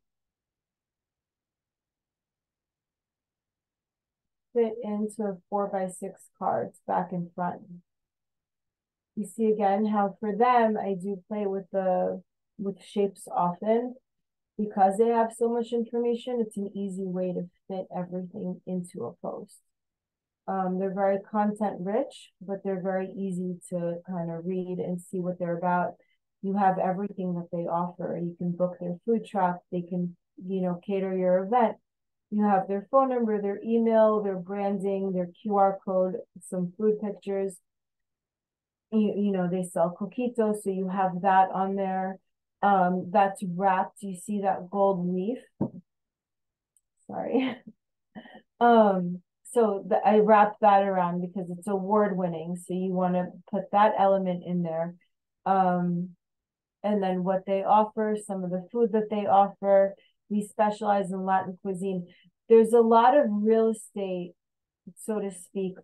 fit into 4x6 cards back and front. You see again how for them I do play with shapes often because they have so much information. It's an easy way to fit everything into a post. They're very content rich, but they're very easy to kind of read and see what they're about. You have everything that they offer. You can book their food truck. They can, cater your event. You have their phone number, their email, their branding, their QR code, some food pictures. They sell coquitos, so you have that on there. That's wrapped. You see that gold leaf? Sorry. So I wrapped that around because it's award winning. So you want to put that element in there. And then what they offer, some of the food that they offer. We specialize in Latin cuisine. There's a lot of real estate, so to speak,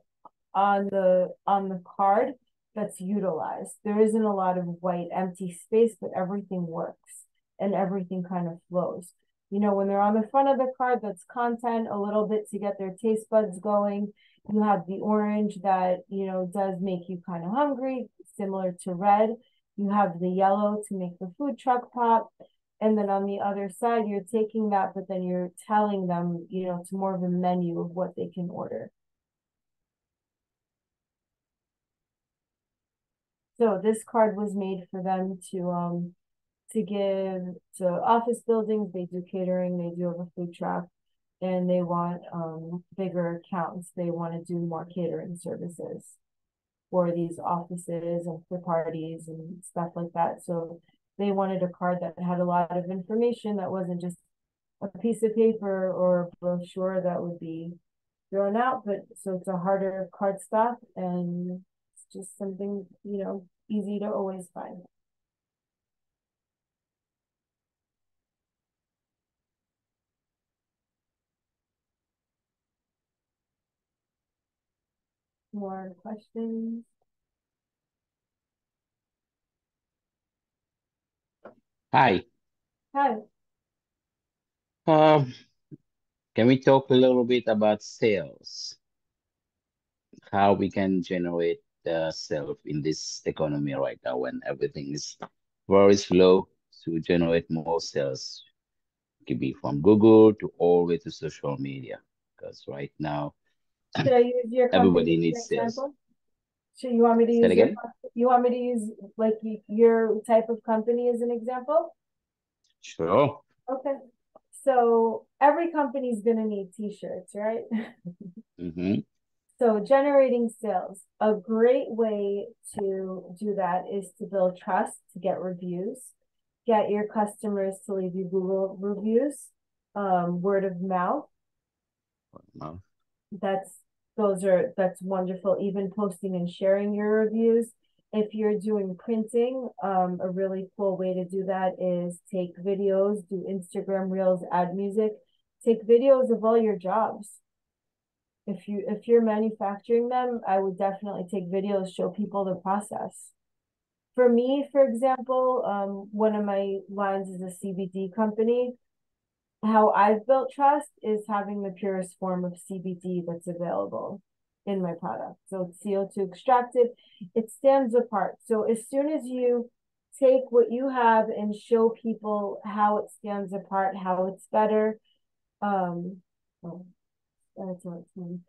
on the card that's utilized. There isn't a lot of white empty space, but everything works and everything kind of flows. When they're on the front of the card, that's content, a little bit to get their taste buds going. You have the orange that, does make you kind of hungry, similar to red. You have the yellow to make the food truck pop. And then on the other side, you're taking that, but then you're telling them, it's more of a menu of what they can order. So this card was made for them to give to office buildings. They do catering. They do have a food truck. and they want bigger accounts. They want to do more catering services for these offices and for parties and stuff like that. So they wanted a card that had a lot of information, that wasn't just a piece of paper or a brochure that would be thrown out, but so it's a harder cardstock, and it's just something, you know, easy to always find. More questions? Hi. Hi. Um, can we talk a little bit about sales? How we can generate sales in this economy right now when everything is very slow to generate more sales. It could be from Google to all the way to social media. Because right now Should I use your company everybody as an needs sales. example? So you want me to Say it use your, again? you want me to use like your type of company as an example? Sure. Okay. So every company is going to need t-shirts, right? Mm-hmm. So generating sales, a great way to do that is to build trust, to get reviews, get your customers to leave you Google reviews, word of mouth. Well, That's wonderful. Even posting and sharing your reviews. If you're doing printing, a really cool way to do that is take videos, do Instagram reels, add music, take videos of all your jobs. If you're manufacturing them, I would definitely take videos, show people the process. For me, for example, one of my lines is a CBD company. How I've built trust is having the purest form of CBD that's available in my product. So it's CO2 extracted, it stands apart. So as soon as you take what you have and show people how it stands apart, how it's better, oh, that's what it's mean.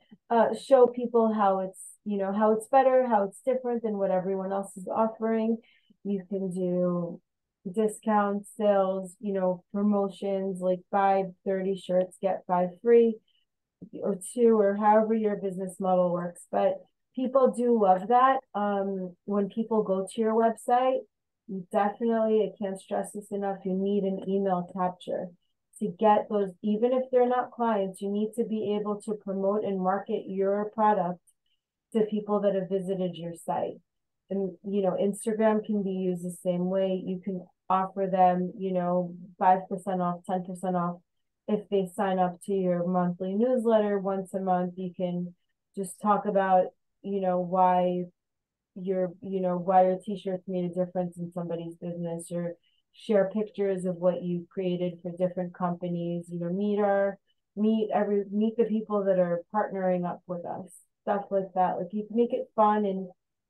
Show people how it's, you know, how it's better, how it's different than what everyone else is offering. You can do discount sales, you know, promotions like buy 30 shirts, get 5 free, or 2, or however your business model works. But people do love that. When people go to your website, you definitely, I can't stress this enough, you need an email capture to get those. Even if they're not clients, you need to be able to promote and market your product to people that have visited your site. And, you know, Instagram can be used the same way. You can offer them, you know, 5% off, 10% off. If they sign up to your monthly newsletter once a month, you can just talk about, you know, why why your t-shirts made a difference in somebody's business, or share pictures of what you created for different companies. You know, meet the people that are partnering up with us, stuff like that. Like, you can make it fun and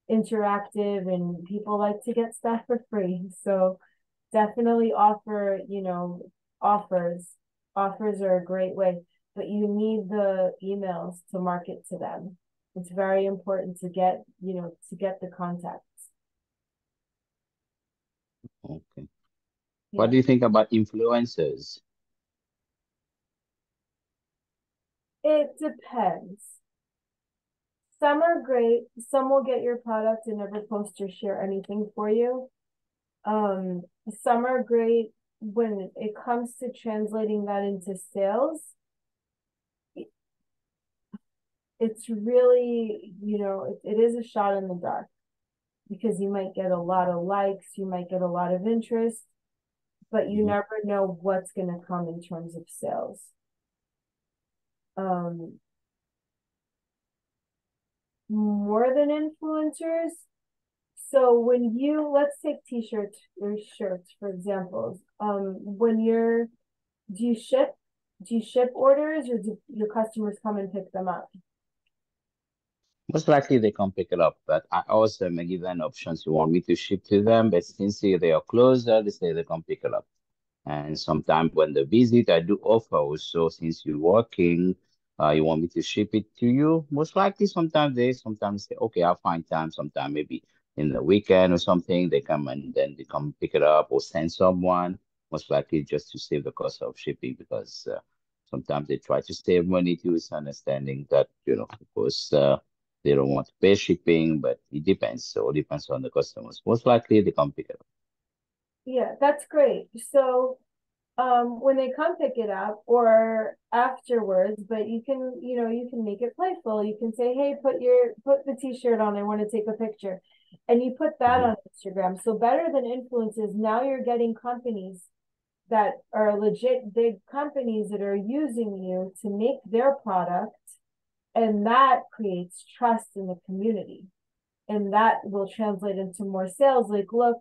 interactive, and people like to get stuff for free. So definitely offer, you know, offers. Offers are a great way, but you need the emails to market to them. It's very important to get, you know, to get the contacts. okay. Yeah. What do you think about influencers? It depends. Some are great. Some will get your product and never post or share anything for you. Some are great. When it comes to translating that into sales, it's really, you know, it is a shot in the dark, because you might get a lot of likes, you might get a lot of interest, but you Mhm. never know what's going to come in terms of sales. More than influencers. So when you, let's take t-shirts or shirts for examples. When you're, do you ship orders, or do your customers come and pick them up? Most likely they can pick it up, but I also may give them options. You want me to ship to them, but since they are closer, they say they can pick it up. And sometimes when they visit, I do offer also, since you're working, you want me to ship it to you. Most likely sometimes they sometimes say, okay, I'll find time sometime, maybe in the weekend or something. They come and then they come pick it up or send someone, most likely just to save the cost of shipping, because Sometimes they try to save money too. It's understanding that, of course, they don't want to pay shipping, but it depends. So it depends on the customers. Most likely they come pick it up. Yeah, that's great. So when they come pick it up or afterwards, but you can, you can make it playful. You can say, hey, put the t-shirt on, I want to take a picture. And you put that on Instagram. So better than influencers, now you're getting companies that are legit big companies that are using you to make their product, and that creates trust in the community. And that will translate into more sales. Like, look,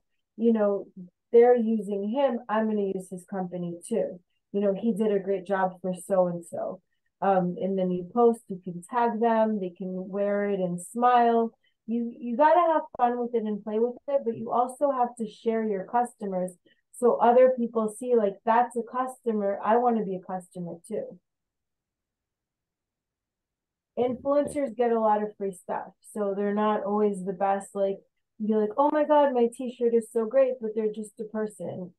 they're using him, I'm going to use his company too. He did a great job for so and so. And then you post, you can tag them, they can wear it and smile. You got to have fun with it and play with it, but you also have to share your customers so other people see, like, that's a customer, I want to be a customer too. Influencers get a lot of free stuff, so they're not always the best. Like, be like, oh my God, my t-shirt is so great, but they're just a person,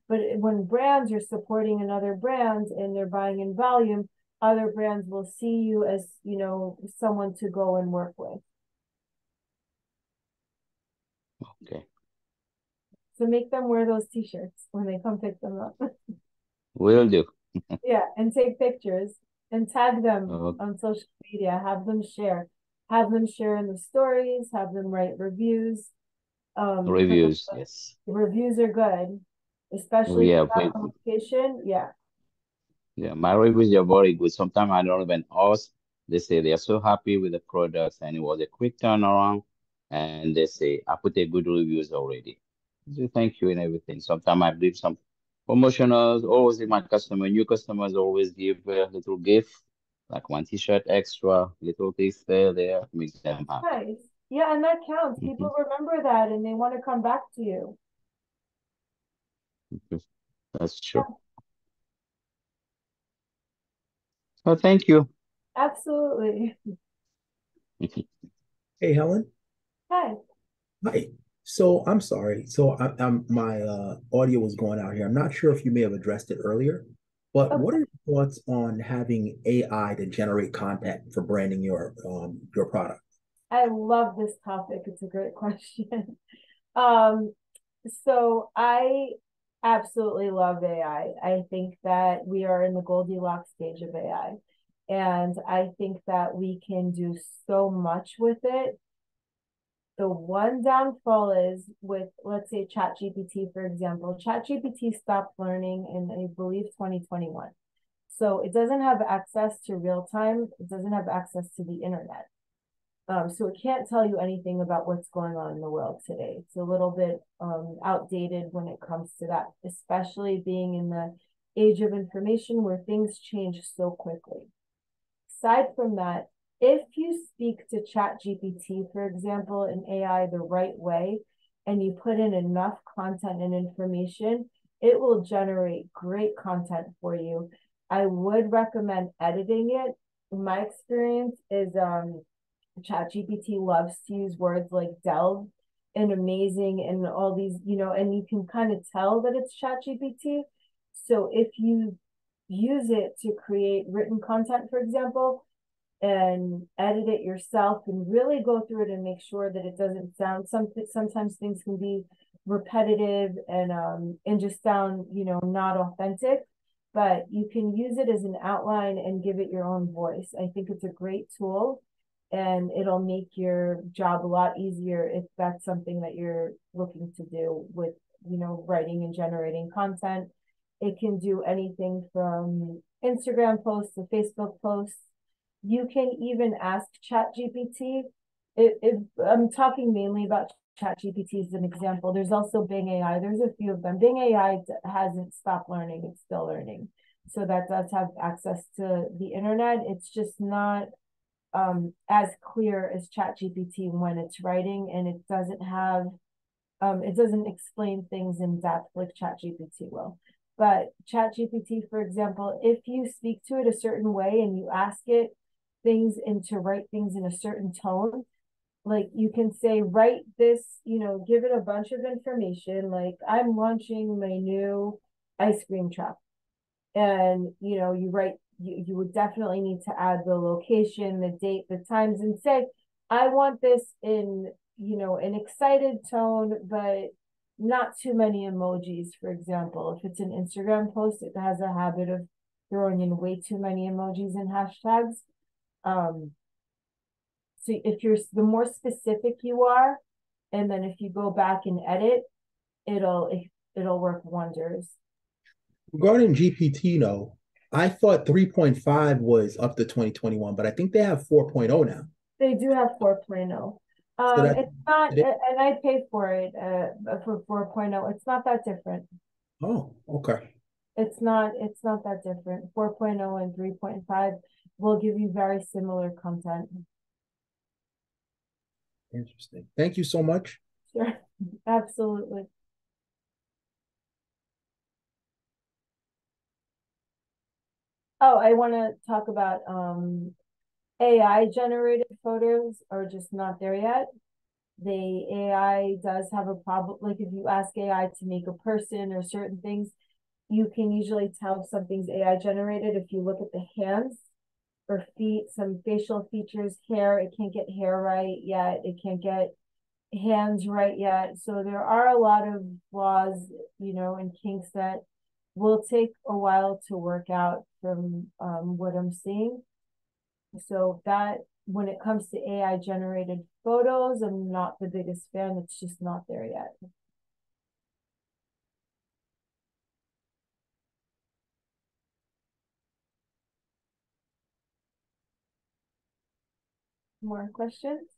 but when brands are supporting another brand and they're buying in volume, other brands will see you as, someone to go and work with. Okay. So make them wear those t-shirts when they come pick them up. Will do. Yeah, and take pictures and tag them on social media, have them share in the stories, have them write reviews. Reviews, yes. Reviews are good, especially for that location. Yeah. Yeah, my reviews are very good. Sometimes I don't even ask. They say they are so happy with the products and it was a quick turnaround. And they say, I put a good reviews already. So thank you and everything. Sometimes I give some promotionals, always with my new customers always give a little gift, like one t-shirt extra, little things there, makes them happy. Nice. Yeah, and that counts. People remember that and they want to come back to you. That's true. Well, thank you. Absolutely. Hey, Helen. Hi. Hi. So I'm sorry. So I'm my audio was going out here. I'm not sure if you may have addressed it earlier, but what are your thoughts on having AI to generate content for branding your product? I love this topic. It's a great question. So I absolutely love AI. I think that we are in the Goldilocks stage of AI. And I think that we can do so much with it. The one downfall is with, let's say, ChatGPT, for example. ChatGPT stopped learning in, I believe, 2021. So it doesn't have access to real time. It doesn't have access to the internet. So it can't tell you anything about what's going on in the world today. It's a little bit outdated when it comes to that, especially being in the age of information where things change so quickly. Aside from that, if you speak to ChatGPT, for example, in AI the right way, and you put in enough content and information, it will generate great content for you. I would recommend editing it. My experience is ChatGPT loves to use words like delve and amazing and all these, and you can kind of tell that it's ChatGPT. So if you use it to create written content, for example, and edit it yourself and really go through it and make sure that it doesn't sound sometimes things can be repetitive and just sound, not authentic, but you can use it as an outline and give it your own voice. I think it's a great tool and it'll make your job a lot easier if that's something that you're looking to do with, writing and generating content. It can do anything from Instagram posts to Facebook posts. You can even ask ChatGPT. If I'm talking mainly about ChatGPT as an example, there's also Bing AI. There's a few of them. Bing AI hasn't stopped learning. It's still learning. So that does have access to the internet. It's just not as clear as ChatGPT when it's writing, and it doesn't have, it doesn't explain things in depth like ChatGPT will. But ChatGPT, for example, if you speak to it a certain way and you ask it things and to write things in a certain tone, like you can say, write this, give it a bunch of information, like I'm launching my new ice cream truck. and you would definitely need to add the location, the date, the times, and say, I want this in, an excited tone, but not too many emojis. For example, if it's an Instagram post, it has a habit of throwing in way too many emojis and hashtags. So the more specific you are, and then if you go back and edit, it'll work wonders. Regarding GPT, no, I thought 3.5 was up to 2021, but I think they have 4.0 now. They do have 4.0. It's not, and I pay for it for 4.0. It's not that different. Oh, okay. It's not that different. 4.0 and 3.5 will give you very similar content. Interesting. Thank you so much. Sure, absolutely. Oh, I want to talk about AI generated photos are just not there yet. The AI does have a problem. Like if you ask AI to make a person or certain things, you can usually tell if something's AI generated if you look at the hands or feet, some facial features, hair. It can't get hair right yet. It can't get hands right yet. So there are a lot of flaws, and kinks that will take a while to work out from what I'm seeing. So that when it comes to AI generated photos, I'm not the biggest fan. It's just not there yet. More questions?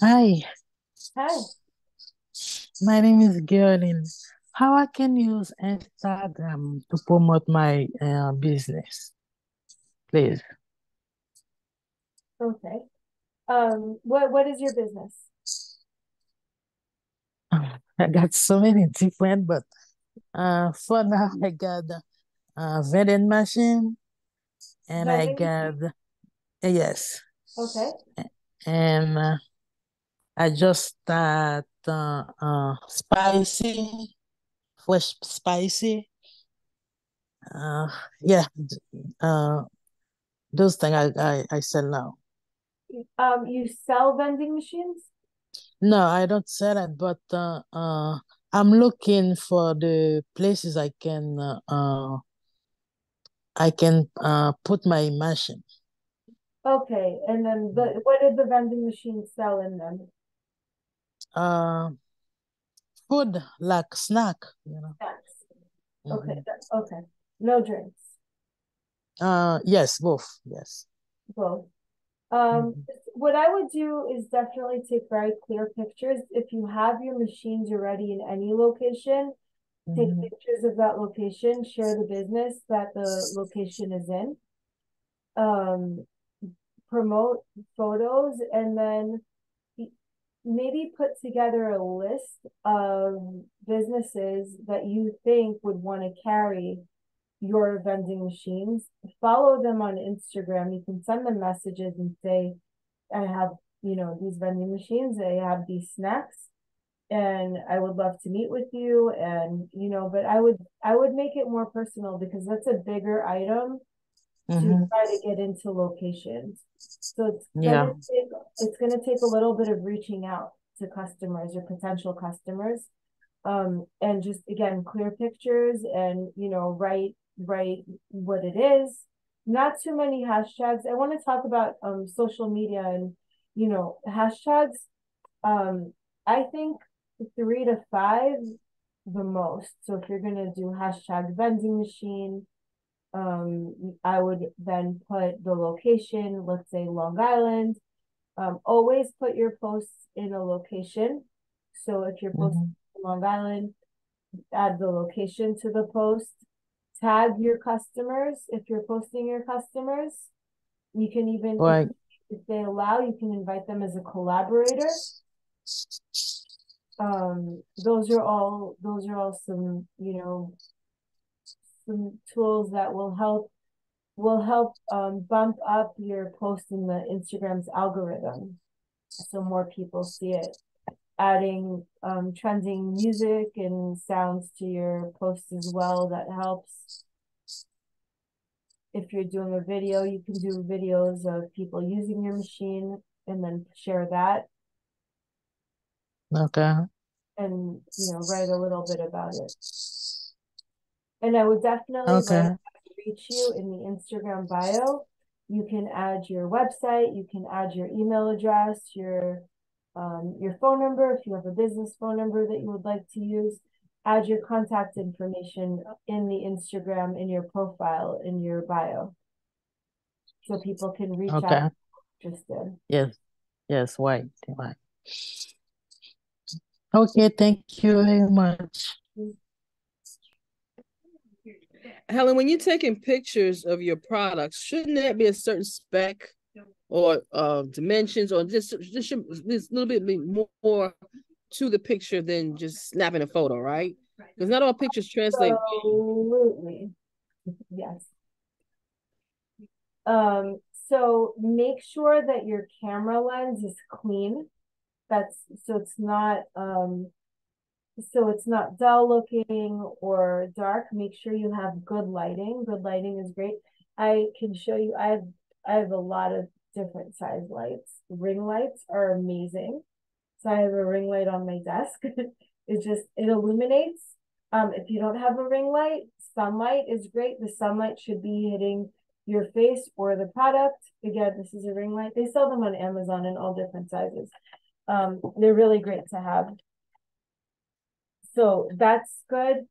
Hi. Hi. My name is Gerlin. How I can use Instagram to promote my business, please? Okay. What is your business? I got so many different, but for now I got a vending machine, and I got yes. Okay. And I just start spicy, fresh spicy. Yeah, those things I sell now. You sell vending machines? No, I don't sell it, but I'm looking for the places I can put my machine. Okay, and then what did the vending machines sell in them? Food like snack, Snacks. Okay, okay. No drinks. Yes, both. Yes. Both. What I would do is definitely take very clear pictures. If you have your machines already in any location, take pictures of that location, share the business that the location is in, promote photos, and then maybe put together a list of businesses that you think would want to carry your vending machines. Follow them on Instagram. You can send them messages and say, I have, these vending machines, I have these snacks, and I would love to meet with you. And, but I would make it more personal because that's a bigger item to try to get into locations. So it's gonna take a little bit of reaching out to customers or potential customers. And just again, clear pictures and write what it is. Not too many hashtags. I want to talk about social media and hashtags. I think 3 to 5 the most. So if you're gonna do hashtag vending machine, I would then put the location, let's say Long Island. Always put your posts in a location. So if you're posting Long Island, add the location to the post. Tag your customers if you're posting your customers. You can even, if they allow, you can invite them as a collaborator. Those are all some some tools that will help bump up your post in the Instagram's algorithm so more people see it. adding trending music and sounds to your posts as well. That helps. If you're doing a video, you can do videos of people using your machine and then share that. Okay. And, you know, write a little bit about it. And I would definitely Okay. like to reach you in the Instagram bio. You can add your website, you can add your email address, your phone number, if you have a business phone number that you would like to use. Add your contact information in the Instagram, in your profile, in your bio. So people can reach Okay. out if interested. Yes. Yes. Right. Right. Okay. Thank you very much. Helen, when you're taking pictures of your products, shouldn't there be a certain spec or dimensions, or just a little bit more to the picture than just snapping a photo, right? Because not all pictures translate. Absolutely. Yes. So make sure that your camera lens is clean. So it's not dull looking or dark. Make sure you have good lighting. Good lighting is great. I can show you, I have a lot of different size lights. Ring lights are amazing. So I have a ring light on my desk. It illuminates. If you don't have a ring light, sunlight is great. The sunlight should be hitting your face or the product. Again, this is a ring light. They sell them on Amazon in all different sizes. They're really great to have. So that's good.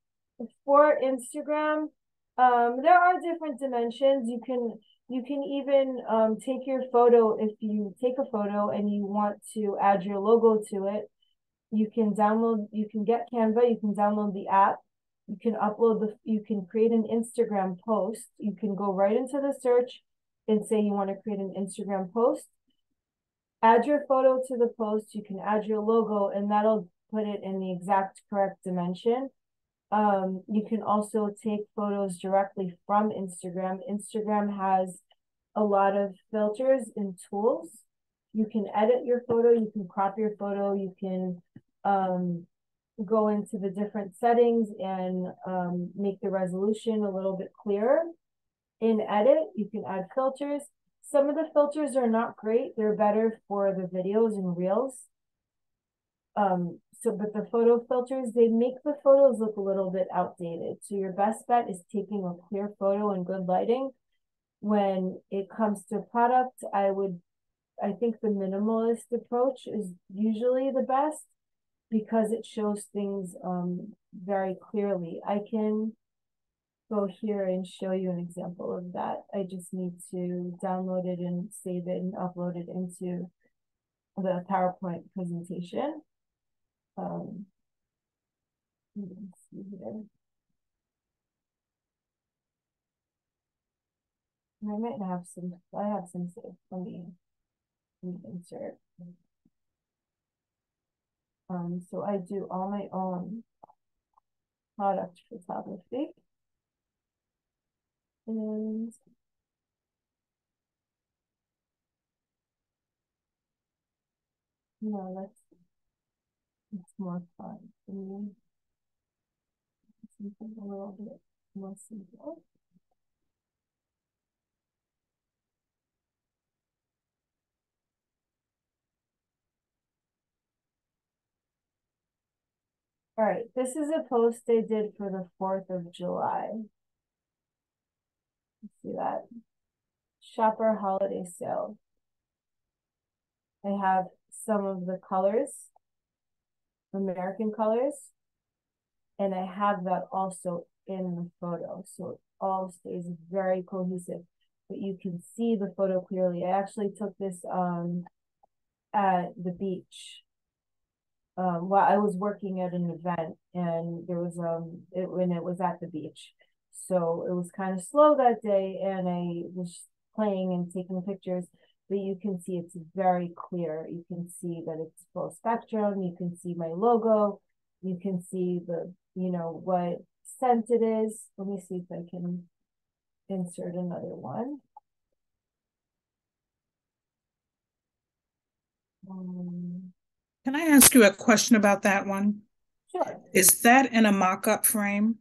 For Instagram, there are different dimensions. You can even take your photo. If you take a photo and you want to add your logo to it, you can get Canva, you can download the app, you can create an Instagram post. You can go right into the search and say you want to create an Instagram post. Add your photo to the post, you can add your logo, and that'll put it in the exact correct dimension. You can also take photos directly from Instagram. Instagram has a lot of filters and tools. You can edit your photo, you can crop your photo, you can go into the different settings and make the resolution a little bit clearer. In edit, you can add filters. Some of the filters are not great. They're better for the videos and reels. But the photo filters, they make the photos look a little bit outdated. So your best bet is taking a clear photo and good lighting. When it comes to product, I think the minimalist approach is usually the best because it shows things very clearly. I can go here and show you an example of that. I just need to download it and save it and upload it into the PowerPoint presentation. Let's see here. I have some saved. Let me insert. So I do all my own product photography. And it's more fun for me. Something a little bit more simple. All right, this is a post they did for the 4th of July. See that? Shopper holiday sale. I have some of the colors, American colors, and I have that also in the photo. So it all stays very cohesive, but you can see the photo clearly. I actually took this at the beach. While I was working at an event, and there was when it was at the beach. So it was kind of slow that day, and I was playing and taking pictures, but you can see it's very clear. You can see that it's full spectrum. You can see my logo. You can see what scent it is. Let me see if I can insert another one. Can I ask you a question about that one? Sure. Is that in a mock-up frame?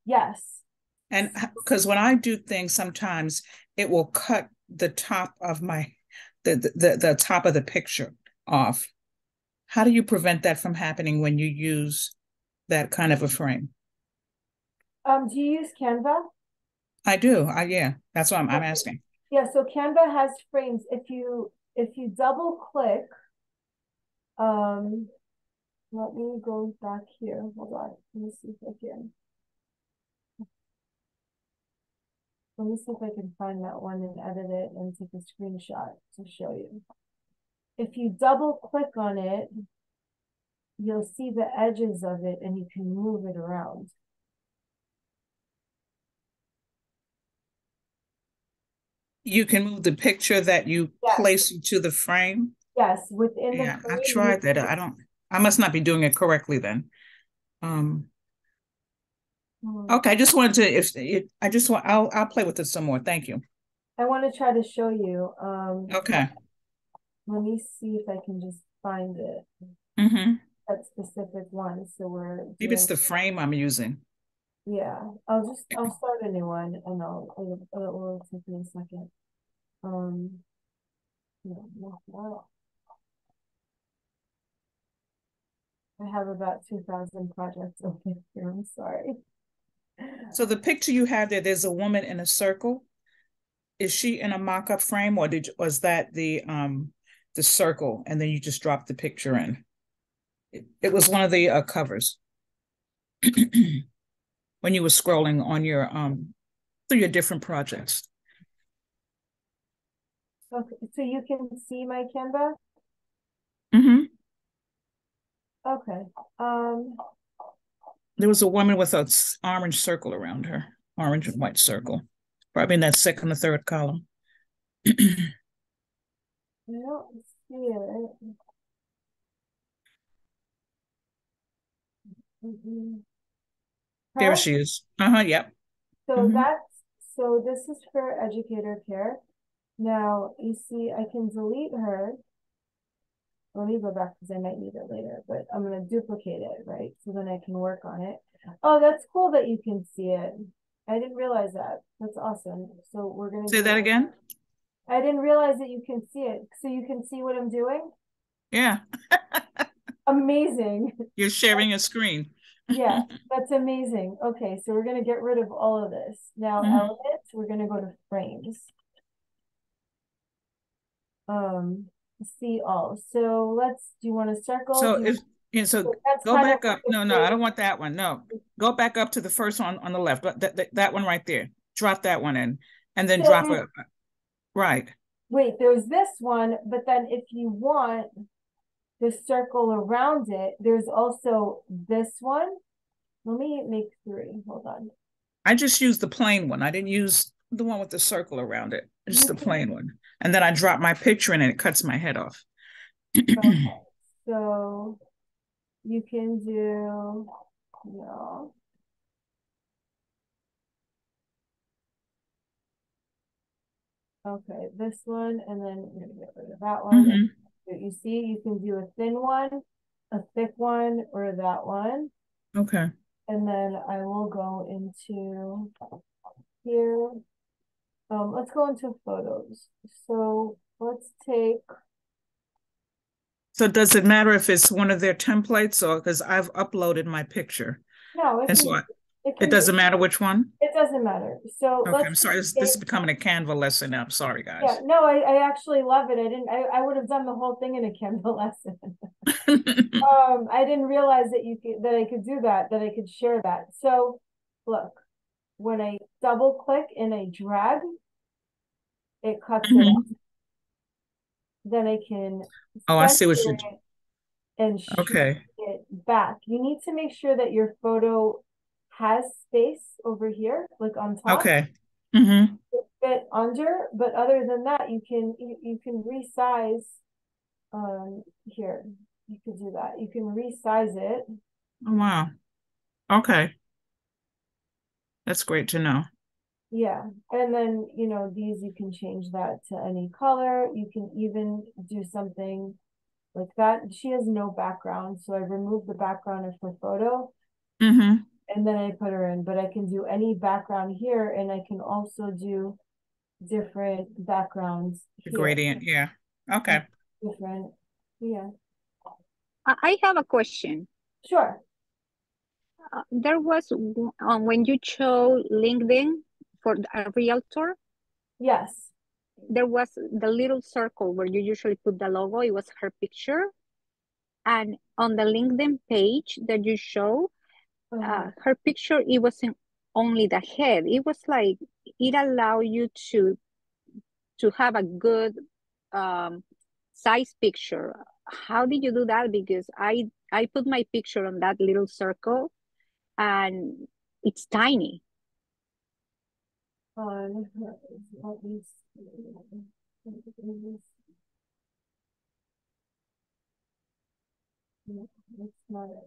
Yes. And because when I do things, sometimes it will cut the top of the top of the picture off. How do you prevent that from happening when you use that kind of a frame? Do you use Canva? I do. Yeah, that's what I'm asking. Yeah, so Canva has frames. If you double click, let me go back here. Hold on. Let me see if I can. Let me see if I can find that one and edit it and take a screenshot to show you. If you double click on it, you'll see the edges of it and you can move it around. You can move the picture that you place into the frame? Yes, within the frame. I've tried that. I must not be doing it correctly then. Okay, I just wanted to, I'll play with it some more. Thank you. I want to try to show you. Okay. Let me see if I can just find it. That specific one. So maybe it's the frame I'm using. Yeah, I'll start a new one and it will take me a second. I have about 2,000 projects open here. I'm sorry. So the picture you have there's a woman in a circle. Is she in a mock-up frame, or was that the circle and then you just dropped the picture in? It was one of the covers when you were scrolling on your through your different projects. Okay, so you can see my Canva? Okay. There was a woman with an orange circle around her, orange and white circle, probably in that second or third column. I don't see it. There she is. Yep. So so this is for educator care. Now you see I can delete her. Let me go back because I might need it later, but I'm going to duplicate it, right? So then I can work on it. Oh, that's cool that you can see it. I didn't realize that. That's awesome. So we're going to say that again. I didn't realize that you can see it. So you can see what I'm doing? Yeah. Amazing. You're sharing a screen. Yeah, that's amazing. Okay, so we're going to get rid of all of this. Now, elements, we're going to go to frames. See all. So do you want a circle? So go back up. No, I don't want that one. No, go back up to the first one on the left. That one right there. Drop that one in, and then drop it. Right. Wait, there's this one, but then if you want the circle around it, there's also this one. Let me make 3. Hold on. I just used the plain one. I didn't use the one with the circle around it. Just the plain one. And then I drop my picture in and it cuts my head off. Okay. So you can do, okay, this one, and then we're gonna get rid of that one. You see, you can do a thin one, a thick one, or that one. Okay. And then I will go into here. Let's go into photos. So let's take. So does it matter if it's one of their templates or because I've uploaded my picture? No, it doesn't matter which one? It doesn't matter. So okay, I'm sorry. This is becoming a Canva lesson now. I'm sorry, guys. Yeah, no, I actually love it. I would have done the whole thing in a Canva lesson. I didn't realize that I could do that I could share that. So look, when I double click and I drag, it cuts it off. Then I can I see what you and shrink it back. You need to make sure that your photo has space over here, like on top. Okay. Fit under, but other than that, you can resize. Here, you could do that. You can resize it. Oh, wow. Okay. That's great to know. Yeah, and then these you can change that to any color. You can even do something like that. She has no background, so I removed the background of her photo. Mm-hmm. And then I put her in, but I can do any background here, and I can also do different backgrounds The here. gradient, yeah. Okay. Different, yeah. I have a question. Sure. There was when you chose LinkedIn for a realtor. Yes. There was the little circle where you usually put the logo. It was her picture. And on the LinkedIn page that you show, her picture, it wasn't only the head. It was like, it allowed you to have a good size picture. How did you do that? Because I put my picture on that little circle and it's tiny.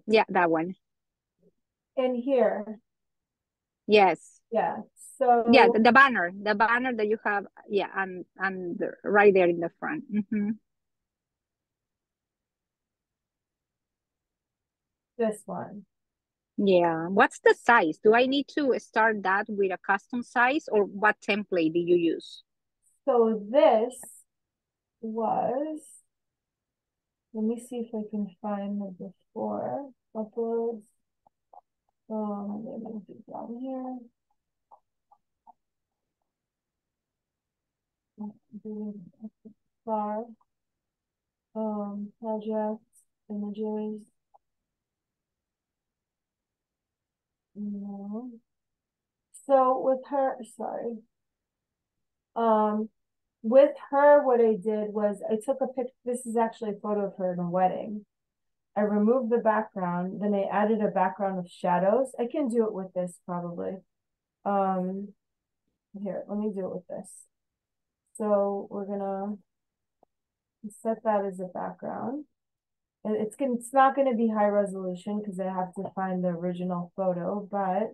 Yeah, that one. In here. Yes. Yeah. So yeah, the banner that you have, yeah, and right there in the front. Mm-hmm. This one. Yeah. What's the size? Do I need to start that with a custom size, or what template do you use? So this was, let me see if I can find the before uploads. Let me do down here. Far. Projects, images. No. So with her, sorry. With her, what I did was I took a picture. This is actually a photo of her in a wedding. I removed the background, then I added a background of shadows. I can do it with this probably. Here, let me do it with this. So we're gonna set that as a background. And it's not gonna be high resolution because I have to find the original photo, but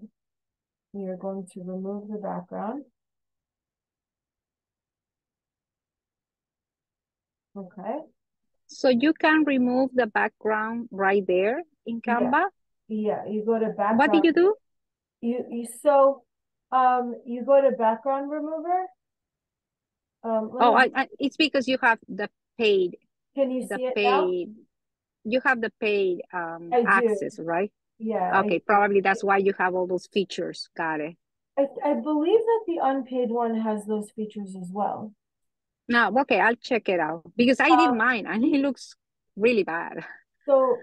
we are going to remove the background. Okay. So you can remove the background right there in Canva? Yeah, you go to background. What did you do? You go to background remover. It's because you have the paid. Can you see it now? You have the paid access, right? Yeah. Okay, probably that's why you have all those features. Got it. I believe that the unpaid one has those features as well. No, okay, I'll check it out because I did mine and it looks really bad. So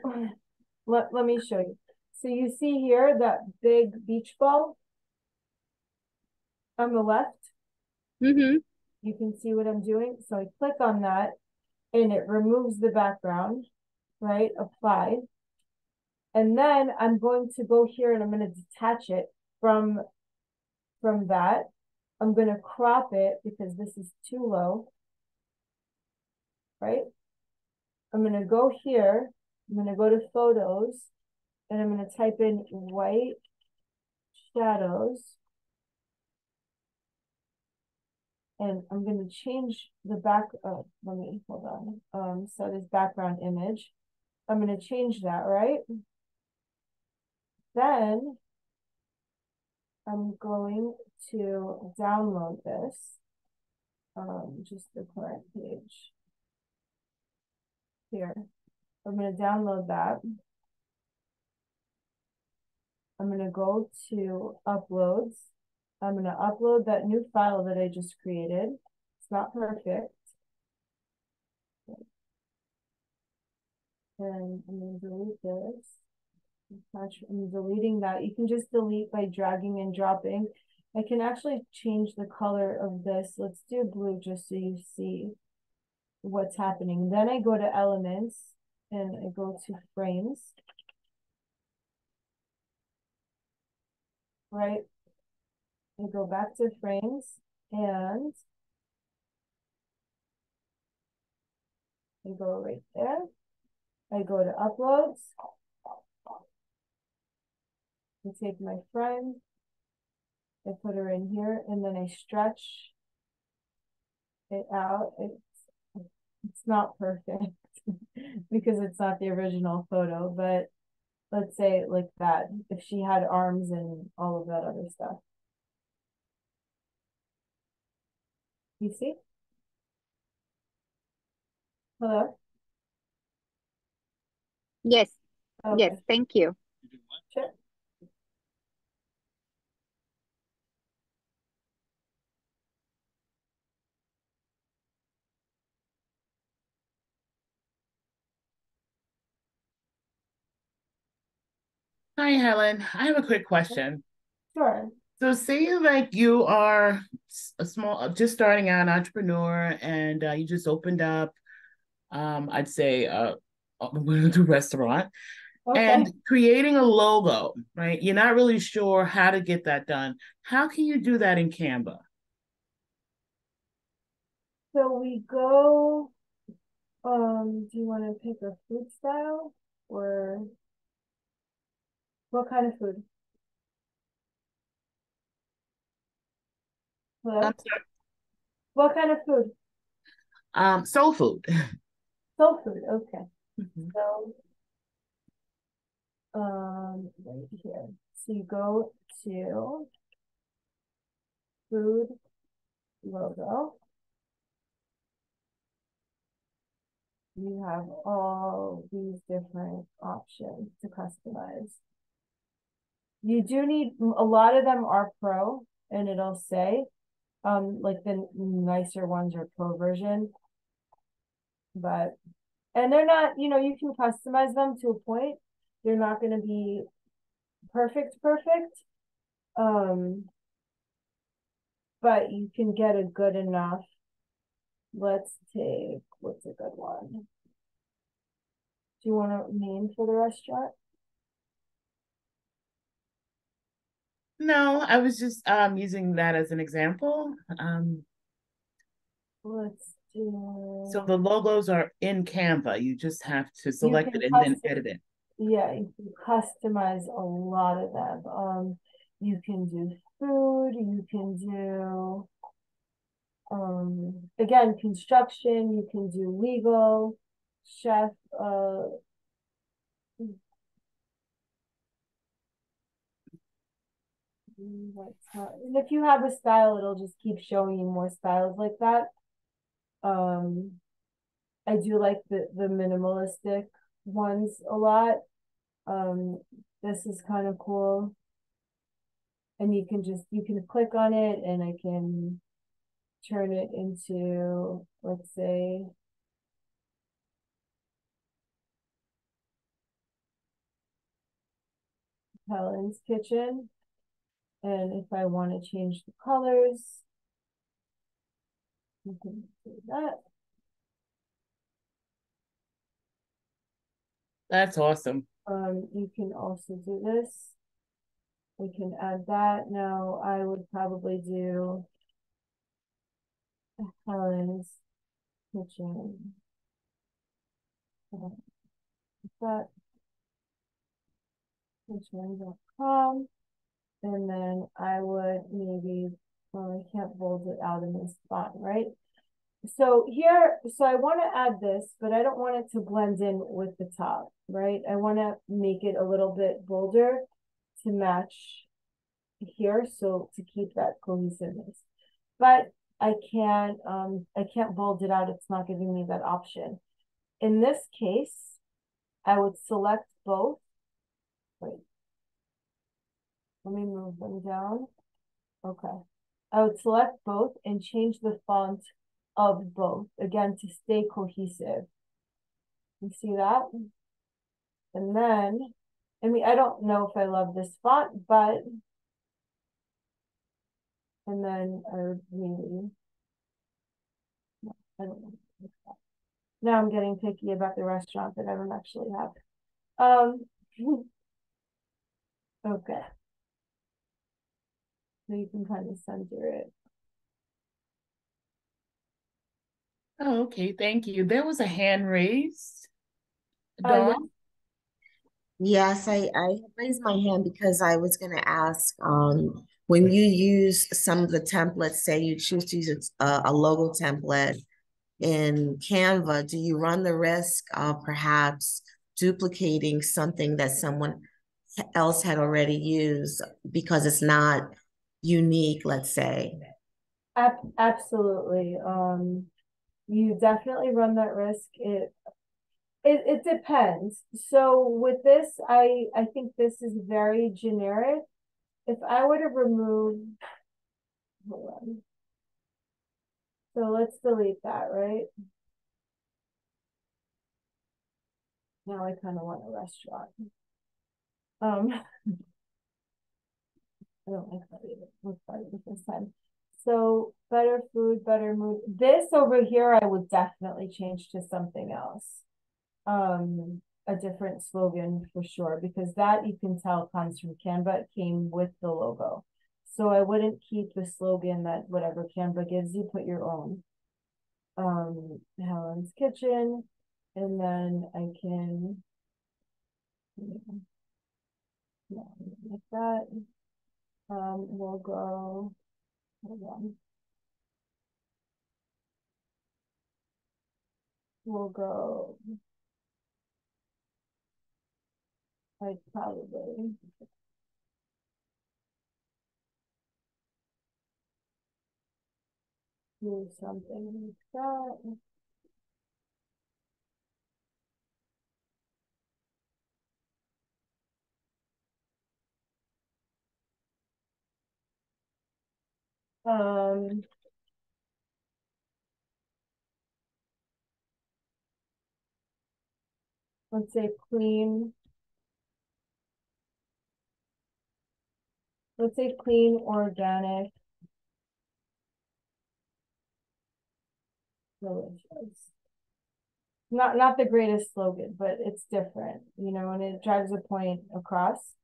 let me show you. So you see here that big beach ball on the left? Mm-hmm. You can see what I'm doing. So I click on that and it removes the background, right? Apply. And then I'm going to go here and I'm going to detach it from that. I'm going to crop it because this is too low, right? I'm going to go here. I'm going to go to photos and I'm going to type in white shadows. And I'm going to change the back. Oh, let me hold on. So this background image, I'm going to change that, right? Then I'm going to download this, just the current page here. I'm going to download that. I'm going to go to uploads. I'm going to upload that new file that I just created. It's not perfect. And I'm going to delete this. I'm deleting that. You can just delete by dragging and dropping. I can actually change the color of this. Let's do blue just so you see what's happening. Then I go to elements and I go to frames. Right? I go back to frames and I go right there. I go to uploads. I take my friend. I put her in here and then I stretch it out. It's not perfect because it's not the original photo, but let's say like that, if she had arms and all of that other stuff. You see? Hello? Yes. Okay. Yes, thank you. Sure. Hi, Helen. I have a quick question. Sure. So say like you are a small, just starting out entrepreneur and you just opened up, I'd say a restaurant and Okay. creating a logo, right? You're not really sure how to get that done. How can you do that in Canva? So we go, do you want to pick a food style or what kind of food? Hello? I'm sorry. What kind of food? Soul food. Soul food, okay. Mhm. So, right here. So you go to food logo. You have all these different options to customize. You do need, a lot of them are pro, and it'll say, like the nicer ones are pro version. But, and they're not, you know, you can customize them to a point. They're not going to be perfect. But you can get a good enough. Let's take, what's a good one? Do you want a name for the restaurant? No, I was just using that as an example. Let's do. So the logos are in Canva. You just have to You select can it and then edit it. Yeah, you can customize a lot of them. You can do food, you can do again, construction, you can do legal, chef, and if you have a style, it'll just keep showing you more styles like that. I do like the minimalistic ones a lot. This is kind of cool. And you can click on it and I can turn it into, let's say, Helen's Kitchen. And if I want to change the colors, you can do that. That's awesome. You can also do this. We can add that. Now I would probably do Helen's Kitchen. That kitchen.com. And then I would maybe, well, I can't bold it out in this font, right? So here, so I want to add this, but I don't want it to blend in with the top, right? I want to make it a little bit bolder to match here, so to keep that cohesiveness. But I can't bold it out. It's not giving me that option. In this case, I would select both. Wait. Let me move them down. Okay. I would select both and change the font of both, again, to stay cohesive. You see that? And then, I mean, I don't know if I love this font, but, and then I would really, I don't know. Now I'm getting picky about the restaurant that I don't actually have. Okay. So you can kind of center it. Oh, okay. Thank you. There was a hand raised. Yeah. Dawn? Yes, I raised my hand because I was going to ask, when you use some of the templates, say you choose to use a logo template in Canva, do you run the risk of perhaps duplicating something that someone else had already used because it's not unique, let's say? Absolutely. You definitely run that risk. It depends. So with this, I think this is very generic. If I were to remove, hold on. So let's delete that, right? Now I kind of want a restaurant. I don't like that either. Let's try it this time. So better food, better mood. This over here, I would definitely change to something else. A different slogan for sure, because that you can tell comes from Canva. It came with the logo. So I wouldn't keep the slogan that whatever Canva gives you, put your own. Helen's Kitchen, and then I can like that. We'll go, hold on. We'll go, I'd probably do something like that. Let's say clean. Let's say clean, organic, delicious. Not the greatest slogan, but it's different, you know, and it drives a point across.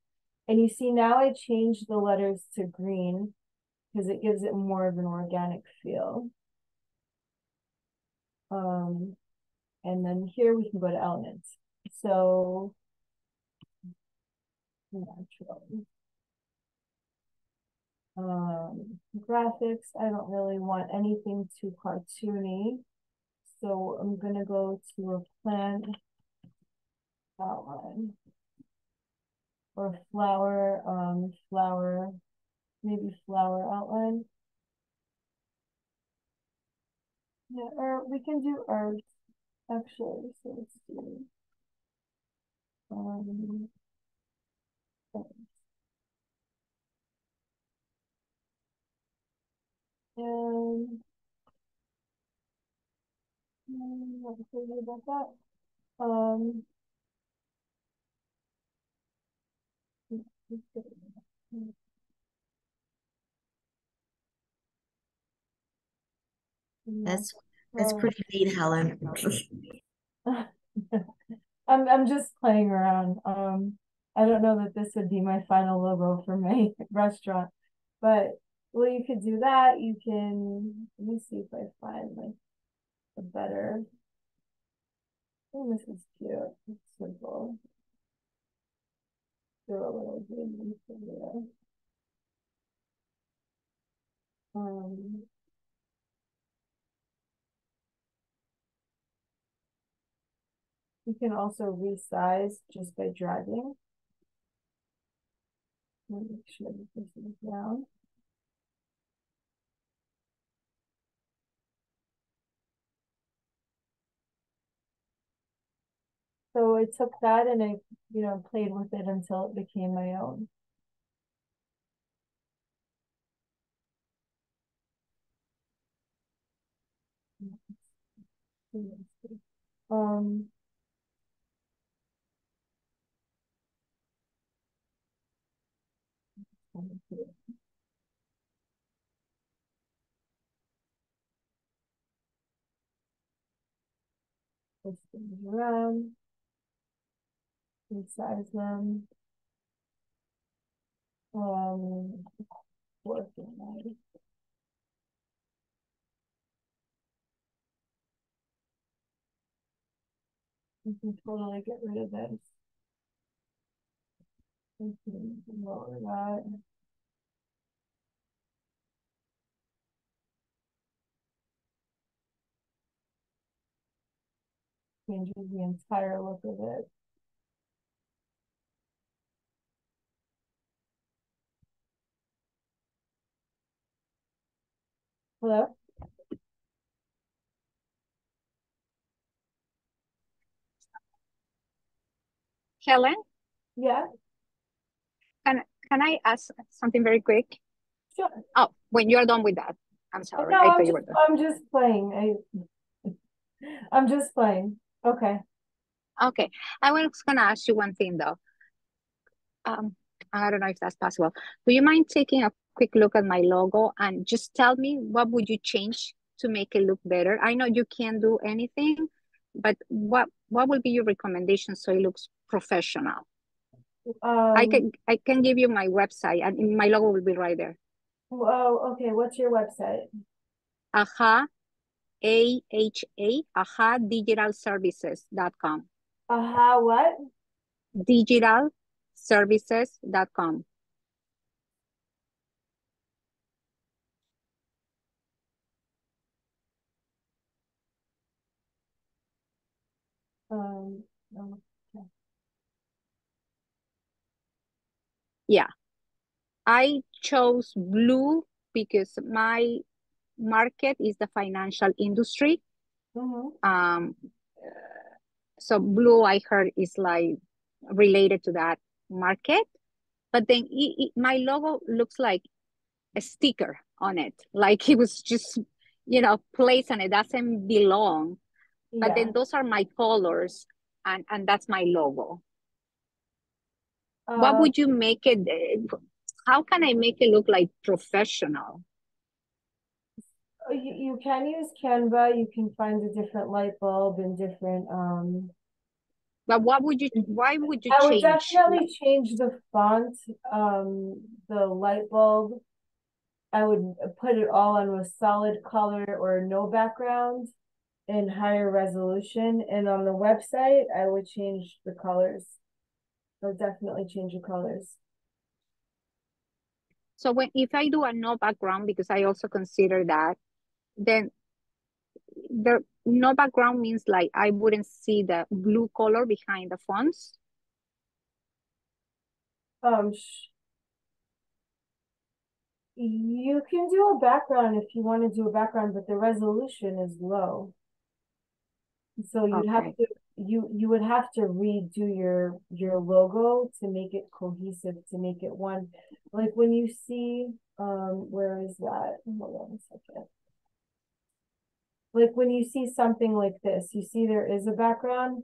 And you see now I changed the letters to green because it gives it more of an organic feel. And then here we can go to elements. So natural. Graphics, I don't really want anything too cartoony. So I'm gonna go to a plant outline or flower, maybe flower outline. Yeah, or we can do herbs actually. So let's do herbs. And what to say about that? That's pretty neat, Helen. I'm just playing around. I don't know that this would be my final logo for my restaurant, but well, you could do that. You can, let me see if I find like a better. Oh, this is cute. It's simple. Do a little green there. You can also resize just by dragging. Make sure that this is down. So I took that and I, you know, played with it until it became my own. Um, Push things around, resize them. Working right. You can totally get rid of this. You can lower that. changes the entire look of it. Hello? Helen? Yeah. Can I ask something very quick? Sure. Oh, when you're done with that. I'm sorry. No, I thought you were done. I'm just playing. I'm just playing. Okay. Okay. I was gonna ask you one thing though. I don't know if that's possible. Do you mind taking a quick look at my logo and just tell me what would you change to make it look better? I know you can't do anything, but what would be your recommendation so it looks professional? I can give you my website and my logo will be right there. Oh, okay. What's your website? AHA, AHA, AHA digitalservices.com. AHA what? Digitalservices.com. Okay. Yeah, I chose blue because my market is the financial industry. So blue, I heard, is like related to that market. But then my logo looks like a sticker on it, like it was just, placed and it doesn't belong. But then those are my colors, and that's my logo. What would you make it? How can I make it look like professional? You can use Canva. You can find a different light bulb and different. But why would you change? I would definitely change the font, the light bulb. I would put it all on a solid color or no background in higher resolution. And on the website, I would change the colors. I would definitely change the colors. So if I do a no background, because I also consider that, then the no background means like I wouldn't see the blue color behind the fonts. You can do a background if you want to do a background, but the resolution is low. So you'd have to you would have to redo your logo to make it cohesive, to make it one. Like when you see where is that? Hold on a second. Like when you see something like this, you see there is a background,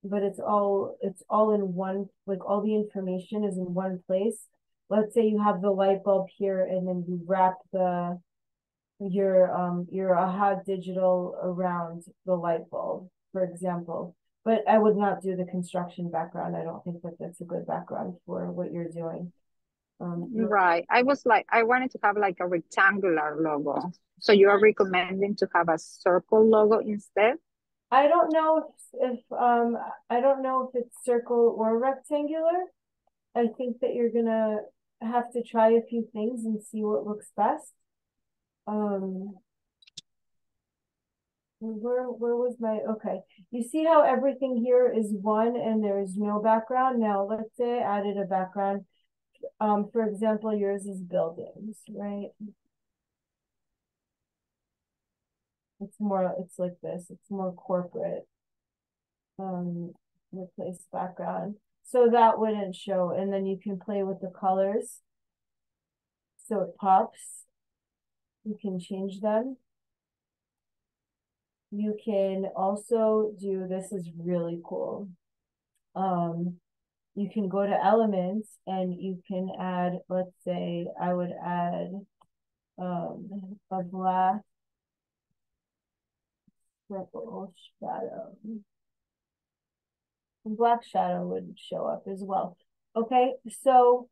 but it's all in one, like all the information is in one place. Let's say you have the light bulb here and then you wrap your AHA digital around the light bulb, for example. But I would not do the construction background. I don't think that that's a good background for what you're doing. Right. I wanted to have like a rectangular logo. So you are recommending to have a circle logo instead? I don't know if I don't know if it's circle or rectangular. I think that you're gonna have to try a few things and see what looks best. Where was my, okay. You see how everything here is one and there is no background? Now let's say I added a background. For example, yours is buildings, right? It's like this, it's more corporate. Replace background. So that wouldn't show, and then you can play with the colors. So it pops. You can change them. You can also do, this is really cool. You can go to elements and you can add, let's say I would add a black purple shadow. Black shadow would show up as well. Okay, so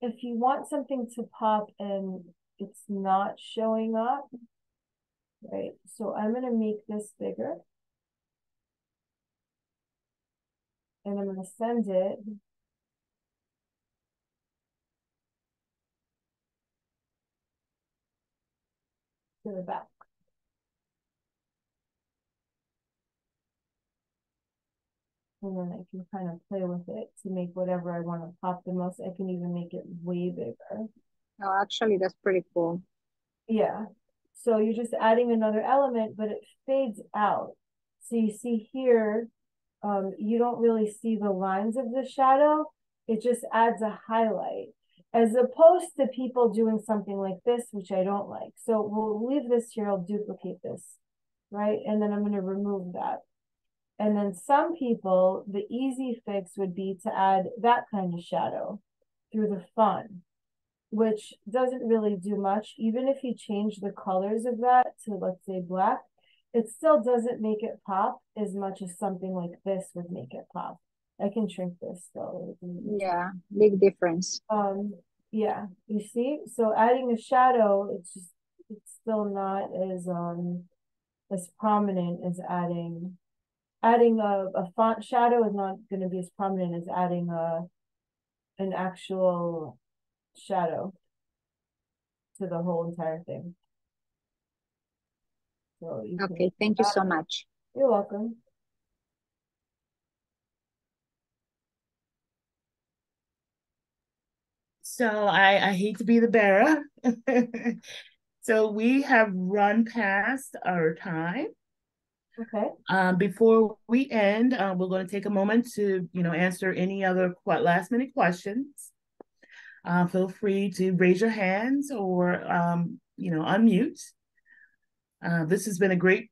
if you want something to pop and it's not showing up, right? So I'm going to make this bigger. And I'm going to send it to the back. And then I can kind of play with it to make whatever I want to pop the most. I can even make it way bigger. Oh, actually, that's pretty cool. Yeah. So you're just adding another element, but it fades out. So you see here, you don't really see the lines of the shadow. It just adds a highlight, as opposed to people doing something like this, which I don't like. So we'll leave this here. I'll duplicate this, right? And then I'm going to remove that. And then some people, the easy fix would be to add that kind of shadow through the fun, which doesn't really do much. Even if you change the colors of that to, let's say, black, it still doesn't make it pop as much as something like this would make it pop. I can shrink this still. Yeah, big difference. Yeah, you see? So adding a shadow, it's still not as prominent as adding a font shadow is not going to be as prominent as adding an actual shadow to the whole entire thing. So okay, thank you so much. You're welcome. So I hate to be the bearer. So we have run past our time. Okay. Before we end, we're going to take a moment to, answer any other last minute questions. Feel free to raise your hands or, unmute. This has been a great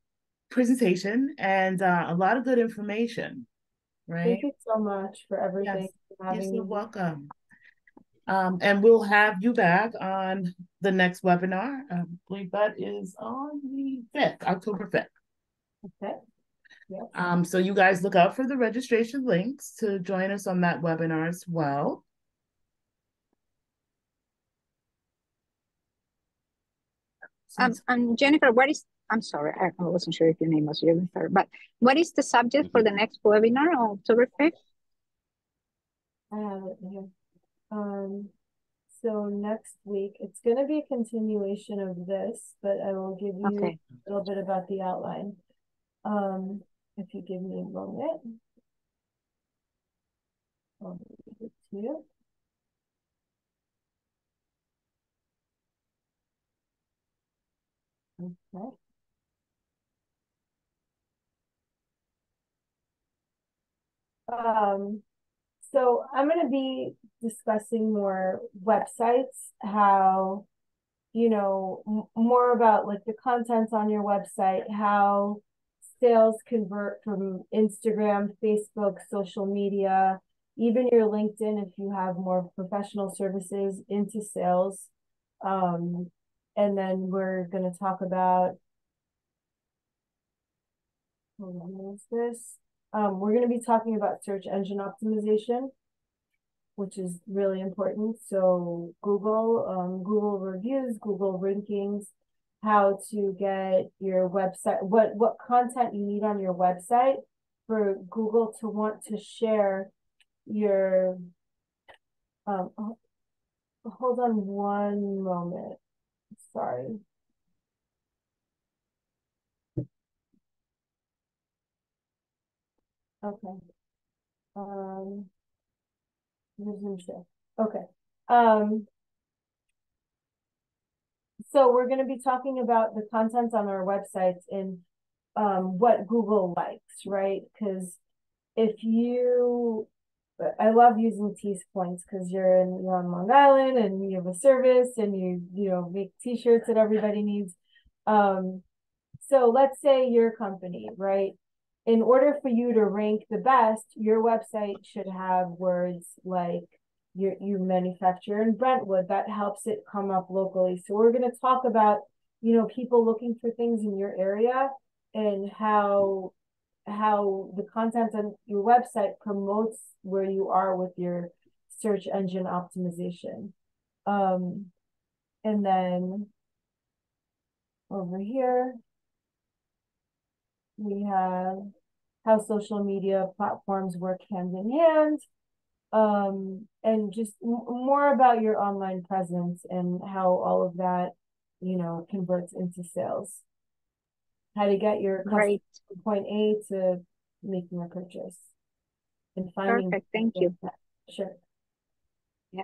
presentation and a lot of good information, right? Thank you so much for everything. Yes, you're so welcome. And we'll have you back on the next webinar. I believe that is on the 5th, October 5th. Okay. Yep. So you guys look out for the registration links to join us on that webinar as well. Jennifer, I'm sorry, I wasn't sure if your name was Jennifer, but what is the subject for the next webinar on October 5th? I have it here. So next week, it's going to be a continuation of this, but I will give you a little bit about the outline. If you give me a moment. I'll give it to you. Okay. So I'm going to be discussing more websites, how, more about like the content on your website, how sales convert from Instagram, Facebook, social media, even your LinkedIn, if you have more professional services, into sales. And then we're going to talk about, hold on, what is this? We're going to be talking about search engine optimization, which is really important. So Google reviews, Google rankings, how to get your website, what content you need on your website for Google to want to share your, hold on one moment. Sorry. Okay. Okay. So we're going to be talking about the content on our websites and what Google likes, right? Because I love using Tees Points because you're on Long Island and you have a service and you make t-shirts that everybody needs. So let's say your company, right? In order for you to rank the best, your website should have words like you manufacture in Brentwood. That helps it come up locally. So we're going to talk about, people looking for things in your area and how the content on your website promotes where you are with your search engine optimization. And then over here, we have how social media platforms work hand in hand, and just more about your online presence and how all of that, converts into sales. How to get your customer from point A to making a purchase. and finding. Perfect. Thank you. Sure. Yeah,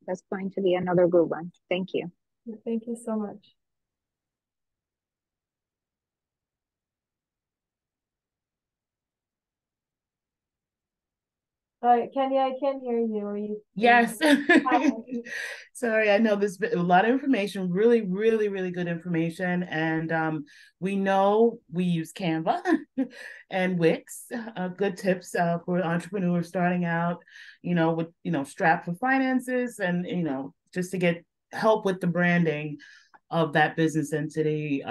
that's going to be another good one. Thank you. Thank you so much. All right, Kenya, I can't hear you. Are you? Yes. Sorry, I know there's been a lot of information, really, really, really good information. And we know we use Canva and Wix, good tips for entrepreneurs starting out, with, Strap for finances and, just to get help with the branding of that business entity.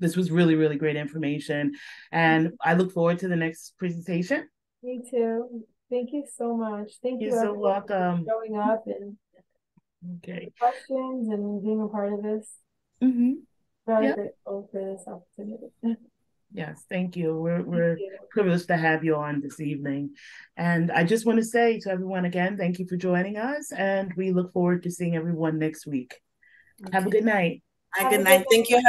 This was really, really great information. And I look forward to the next presentation. Me too. Thank you so much. Thank you. You're so welcome. For showing up and questions and being a part of this. Very grateful for this opportunity. Yes, thank you. We're privileged to have you on this evening. And I just want to say to everyone again, thank you for joining us. And we look forward to seeing everyone next week. Have a good night. Good night. Thank you.